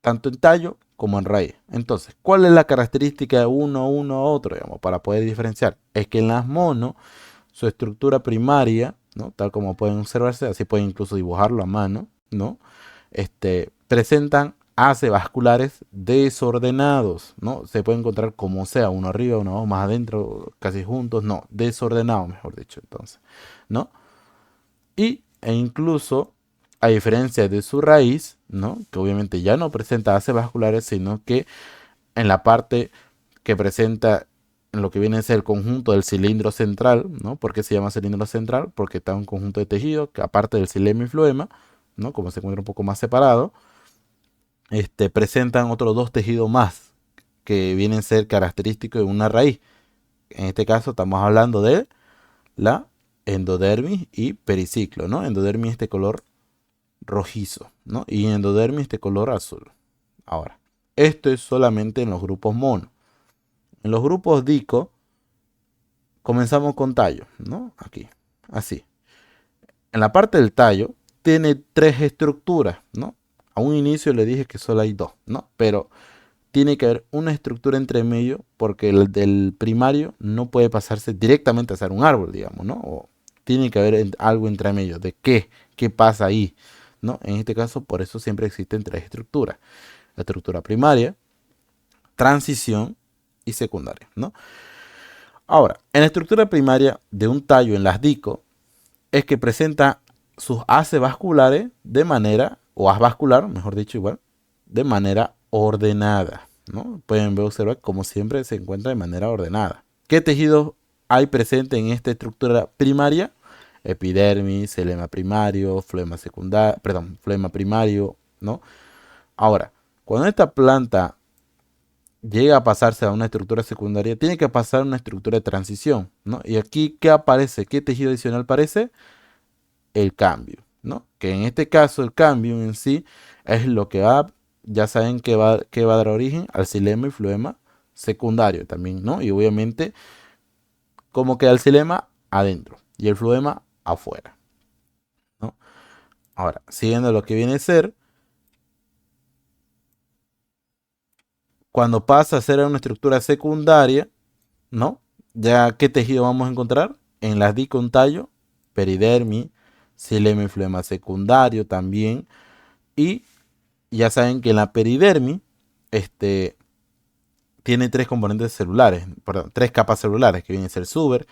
Speaker 1: tanto en tallo como en raíz. Entonces, ¿cuál es la característica de uno otro, digamos, para poder diferenciar? Es que en las mono, su estructura primaria, ¿no? Tal como pueden observarse, así pueden incluso dibujarlo a mano, ¿no? Presentan haces vasculares desordenados, ¿no? Se puede encontrar como sea, uno arriba, uno abajo, más adentro, casi juntos, no, desordenados, mejor dicho, entonces, ¿no? E incluso, a diferencia de su raíz, ¿no? Que obviamente ya no presenta haces vasculares, sino que en la parte que presenta en lo que viene a ser el conjunto del cilindro central, ¿no? ¿Por qué se llama cilindro central? Porque está un conjunto de tejido que aparte del xilema y floema, ¿no? Como se encuentra un poco más separado, presentan otros dos tejidos más que vienen a ser característicos de una raíz. En este caso estamos hablando de la endodermis y periciclo, ¿no? Endodermis este color rojizo, ¿no? Y endodermis este color azul. Ahora, esto es solamente en los grupos mono. En los grupos dico, comenzamos con tallo, ¿no? Aquí, así. En la parte del tallo tiene tres estructuras, ¿no? A un inicio le dije que solo hay dos, ¿no? Pero tiene que haber una estructura entre medio porque el del primario no puede pasarse directamente a ser un árbol, digamos, ¿no? O tiene que haber algo entre medio de qué pasa ahí, ¿no? En este caso, por eso siempre existen tres estructuras. La estructura primaria, transición y secundaria, ¿no? Ahora, en la estructura primaria de un tallo en las dico es que presenta sus haces vasculares de manera, o haz vascular, mejor dicho, igual, de manera ordenada, ¿no? Pueden ver, observar como siempre se encuentra de manera ordenada. ¿Qué tejidos hay presente en esta estructura primaria? Epidermis, xilema primario, flema secundario, perdón, flema primario, ¿no? Ahora, cuando esta planta llega a pasarse a una estructura secundaria, tiene que pasar a una estructura de transición, ¿no? Y aquí, ¿qué aparece? ¿Qué tejido adicional aparece? El cambio, ¿no? Que en este caso el cambio en sí es lo que va, ya saben que va a dar origen al xilema y floema secundario también, ¿no? Y obviamente, ¿cómo queda el xilema? Adentro y el floema afuera, ¿no? Ahora, siguiendo lo que viene a ser, cuando pasa a ser una estructura secundaria, ¿no? Ya, ¿qué tejido vamos a encontrar? En las dico un tallo, peridermis, xilema y floema secundario también, y ya saben que en la peridermis tiene tres componentes celulares, perdón, tres capas celulares, que vienen a ser suber,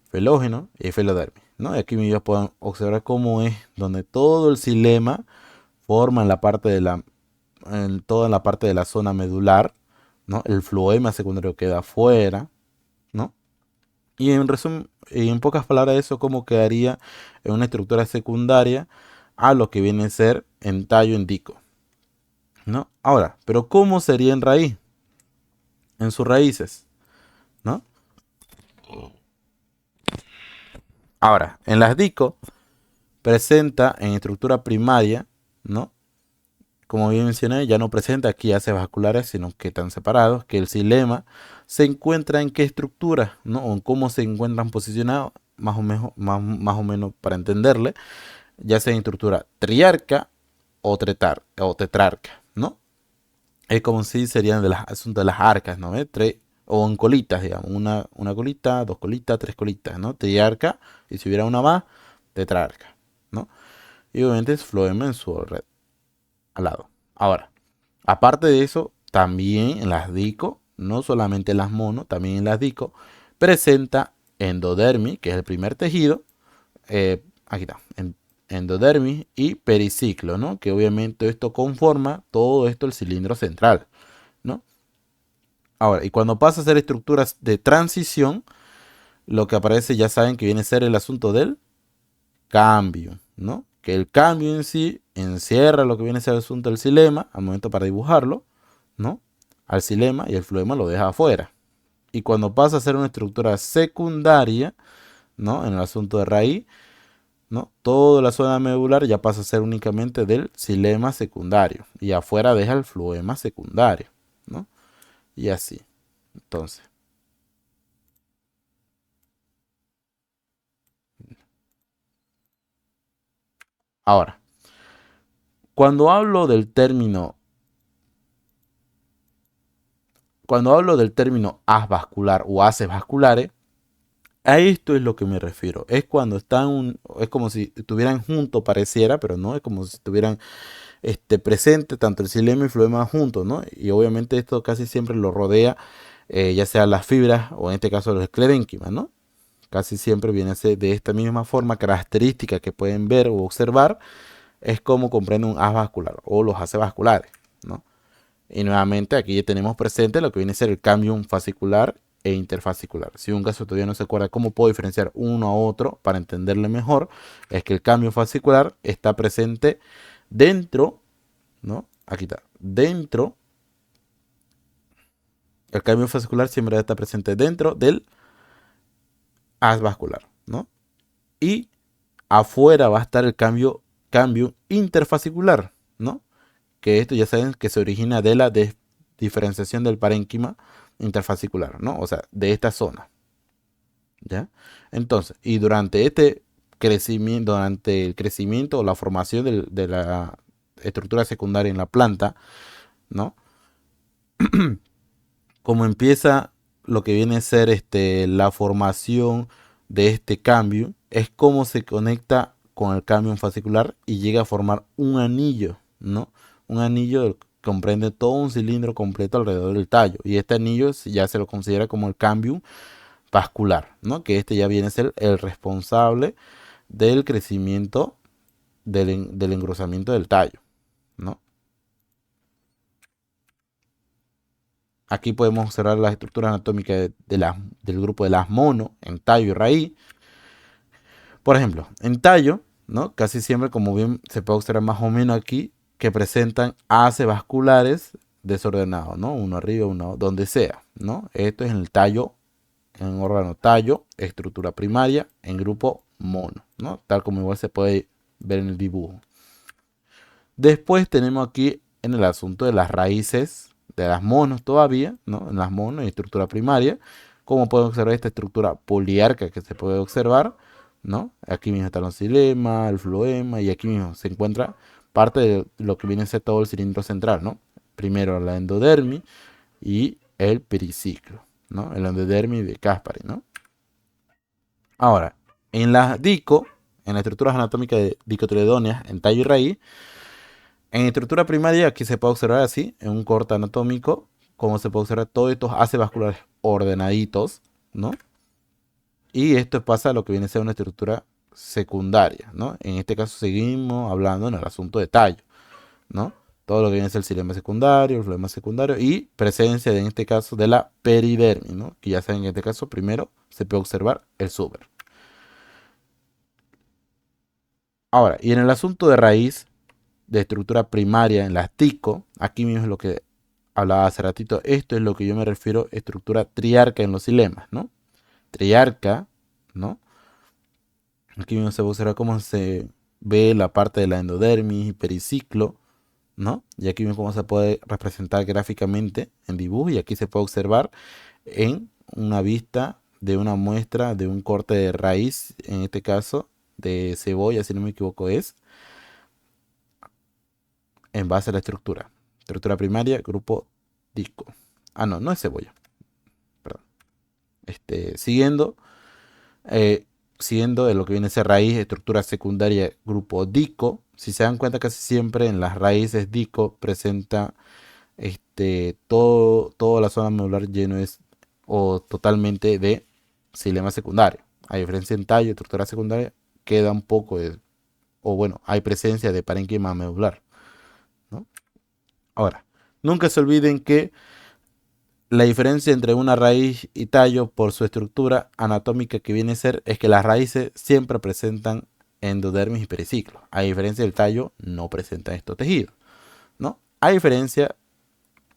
Speaker 1: felógeno y felodermis, ¿no? Y aquí ellos pueden observar cómo es donde todo el xilema forma en la parte de toda la parte de la zona medular, ¿no? El floema secundario queda afuera, ¿no? Y en resumen, y en pocas palabras, eso cómo quedaría en una estructura secundaria a lo que viene a ser en tallo en dico, ¿no? Ahora, pero ¿cómo sería en raíz? En sus raíces, ¿no? Ahora, en las dico presenta en estructura primaria, ¿no? como bien mencioné, ya no presenta aquí haces vasculares, sino que están separados, que el xilema se encuentra en qué estructura, ¿no? O en cómo se encuentran posicionados, más o menos para entenderle, ya sea en estructura triarca o tetrarca, ¿no? Es como si serían de las asuntos de las arcas, ¿no? O en colitas, digamos, una colita, dos colitas, tres colitas, ¿no? Triarca, y si hubiera una más, tetrarca, ¿no? Y obviamente es floema en su red, al lado. Ahora, aparte de eso, también en las dico, no solamente en las mono, también en las dico, presenta endodermis, que es el primer tejido, aquí está, endodermis y periciclo, ¿no? Que obviamente esto conforma todo esto el cilindro central, ¿no? Ahora, y cuando pasa a ser estructuras de transición, lo que aparece ya saben que viene a ser el asunto del cambio, ¿no? Que el cambio en sí encierra lo que viene a ser el asunto del xilema al momento para dibujarlo, ¿no? Al xilema y el floema lo deja afuera. Y cuando pasa a ser una estructura secundaria, ¿no? En el asunto de raíz, ¿no? Toda la zona medular ya pasa a ser únicamente del xilema secundario y afuera deja el floema secundario, ¿no? Y así. Entonces, ahora, cuando hablo del término, cuando hablo del término haz vascular o haces vasculares, a esto es lo que me refiero. Es cuando están, es como si estuvieran juntos, pareciera, pero no, es como si estuvieran presentes tanto el xilema y el floema juntos, ¿no? Y obviamente esto casi siempre lo rodea, ya sea las fibras o en este caso los esclerénquimas, ¿no? Casi siempre viene a ser de esta misma forma característica que pueden ver o observar, es como comprende un haz vascular o los haces vasculares, ¿no? Y nuevamente aquí ya tenemos presente lo que viene a ser el cambium fascicular e interfascicular. Si un caso todavía no se acuerda cómo puedo diferenciar uno a otro para entenderle mejor, es que el cambio fascicular está presente dentro, ¿no? Aquí está, dentro, el cambio fascicular siempre está presente dentro del haz vascular, ¿no? Y afuera va a estar el cambio interfascicular, ¿no? Que esto ya saben que se origina de la diferenciación del parénquima interfascicular, ¿no? O sea, de esta zona, ¿ya? Entonces, y durante este crecimiento, durante el crecimiento o la formación de la estructura secundaria en la planta, ¿no? Como empieza lo que viene a ser la formación de este cambio, es como se conecta con el cambio fascicular y llega a formar un anillo, ¿no? Un anillo que comprende todo un cilindro completo alrededor del tallo. Y este anillo ya se lo considera como el cambio vascular, ¿no? Que este ya viene a ser el responsable del crecimiento del engrosamiento del tallo, ¿no? Aquí podemos observar las estructuras anatómicas del grupo de las mono en tallo y raíz. Por ejemplo, en tallo, ¿no? Casi siempre, como bien se puede observar más o menos aquí, que presentan haces vasculares desordenados, ¿no? Uno arriba, uno donde sea, ¿no? Esto es en el tallo, en órgano tallo, estructura primaria, en grupo mono, ¿no? Tal como igual se puede ver en el dibujo. Después tenemos aquí en el asunto de las raíces de las monos todavía, ¿no? En las monos, en estructura primaria, como pueden observar esta estructura poliarca que se puede observar, ¿no? Aquí mismo está el xilema, el floema, y aquí mismo se encuentra parte de lo que viene a ser todo el cilindro central, ¿no? Primero la endodermis y el periciclo, ¿no? El endodermis de Caspari, ¿no? Ahora, en las dico, en las estructuras anatómicas de dicotiledóneas, en tallo y raíz, en estructura primaria, aquí se puede observar así, en un corte anatómico, como se puede observar todos estos haces vasculares ordenaditos, ¿no? Y esto pasa a lo que viene a ser una estructura secundaria, ¿no? En este caso seguimos hablando en el asunto de tallo, ¿no? Todo lo que viene a ser el xilema secundario, el floema secundario y presencia, en este caso, de la peridermis, ¿no? Que ya saben, en este caso, primero se puede observar el suber. Ahora, y en el asunto de raíz, de estructura primaria en las TICO, aquí mismo es lo que hablaba hace ratito, esto es lo que yo me refiero estructura triarca en los xilemas, ¿no? Triarca, ¿no? Aquí mismo se observa cómo se ve la parte de la endodermis y periciclo, ¿no? Y aquí mismo cómo se puede representar gráficamente en dibujo, y aquí se puede observar en una vista de una muestra de un corte de raíz, en este caso de cebolla, si no me equivoco es, en base a la estructura. Estructura primaria, grupo disco. Ah, no, no es cebolla, perdón. Siguiendo, eh, siguiendo de lo que viene a ser raíz, estructura secundaria, grupo dico. Si se dan cuenta, casi siempre en las raíces dico presenta toda la zona medular lleno es o totalmente de xilema secundario. A diferencia en tallo, estructura secundaria, queda un poco de, o bueno, hay presencia de parénquima medular, ¿no? Ahora, nunca se olviden que la diferencia entre una raíz y tallo por su estructura anatómica que viene a ser es que las raíces siempre presentan endodermis y periciclo. A diferencia del tallo, no presentan estos tejidos, ¿no? A diferencia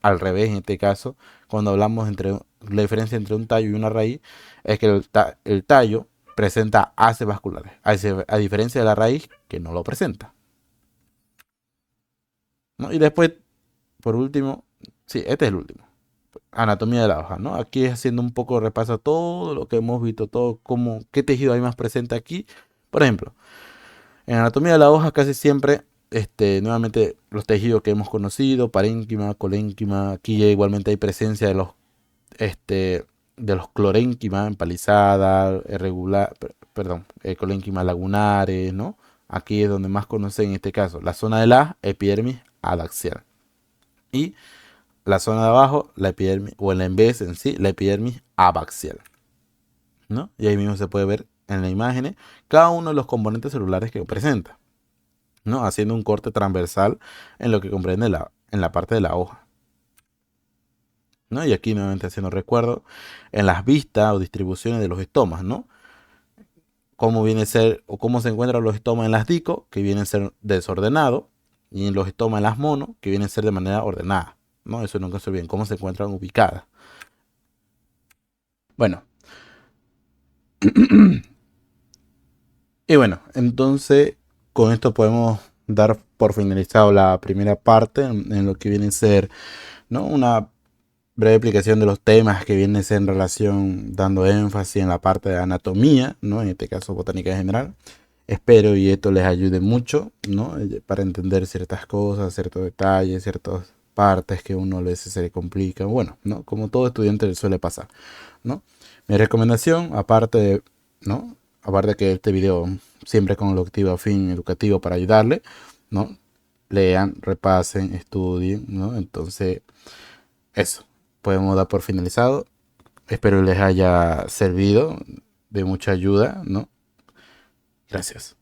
Speaker 1: al revés en este caso, cuando hablamos entre la diferencia entre un tallo y una raíz, es que el tallo presenta haces vasculares, a diferencia de la raíz que no lo presenta, ¿no? Y después, por último, sí, este es el último, anatomía de la hoja, ¿no? Aquí es haciendo un poco de repaso a todo lo que hemos visto, todo cómo, qué tejido hay más presente aquí. Por ejemplo, en anatomía de la hoja casi siempre, nuevamente los tejidos que hemos conocido, parénquima, colénquima, aquí ya igualmente hay presencia de los clorénquimas, empalizada, irregular, perdón, colénquimas lagunares, ¿no? Aquí es donde más conocen en este caso la zona de la epidermis adaxial. Y la zona de abajo, la epidermis, o en vez en sí, la epidermis abaxial, ¿no? Y ahí mismo se puede ver en las imágenes cada uno de los componentes celulares que presenta, ¿no? Haciendo un corte transversal en lo que comprende en la parte de la hoja, ¿no? Y aquí nuevamente haciendo recuerdo en las vistas o distribuciones de los estomas, ¿no? Cómo viene a ser o cómo se encuentran los estomas en las dico, que vienen a ser desordenados, y en los estomas en las mono, que vienen a ser de manera ordenada, ¿no? Eso nunca se olviden, cómo se encuentran ubicadas. Bueno, y bueno, entonces con esto podemos dar por finalizado la primera parte en lo que viene a ser, ¿no? Una breve explicación de los temas que vienen a ser en relación, dando énfasis en la parte de anatomía, ¿no? En este caso botánica en general. Espero y esto les ayude mucho, ¿no? Para entender ciertas cosas, ciertos detalles, ciertas partes que uno a veces se le complica. Bueno, ¿no? Como todo estudiante le suele pasar, ¿no? Mi recomendación, aparte de, ¿no? Aparte de que este video siempre con el objetivo a fin educativo para ayudarle, ¿no? Lean, repasen, estudien, ¿no? Entonces, eso, podemos dar por finalizado. Espero les haya servido de mucha ayuda, ¿no? Gracias.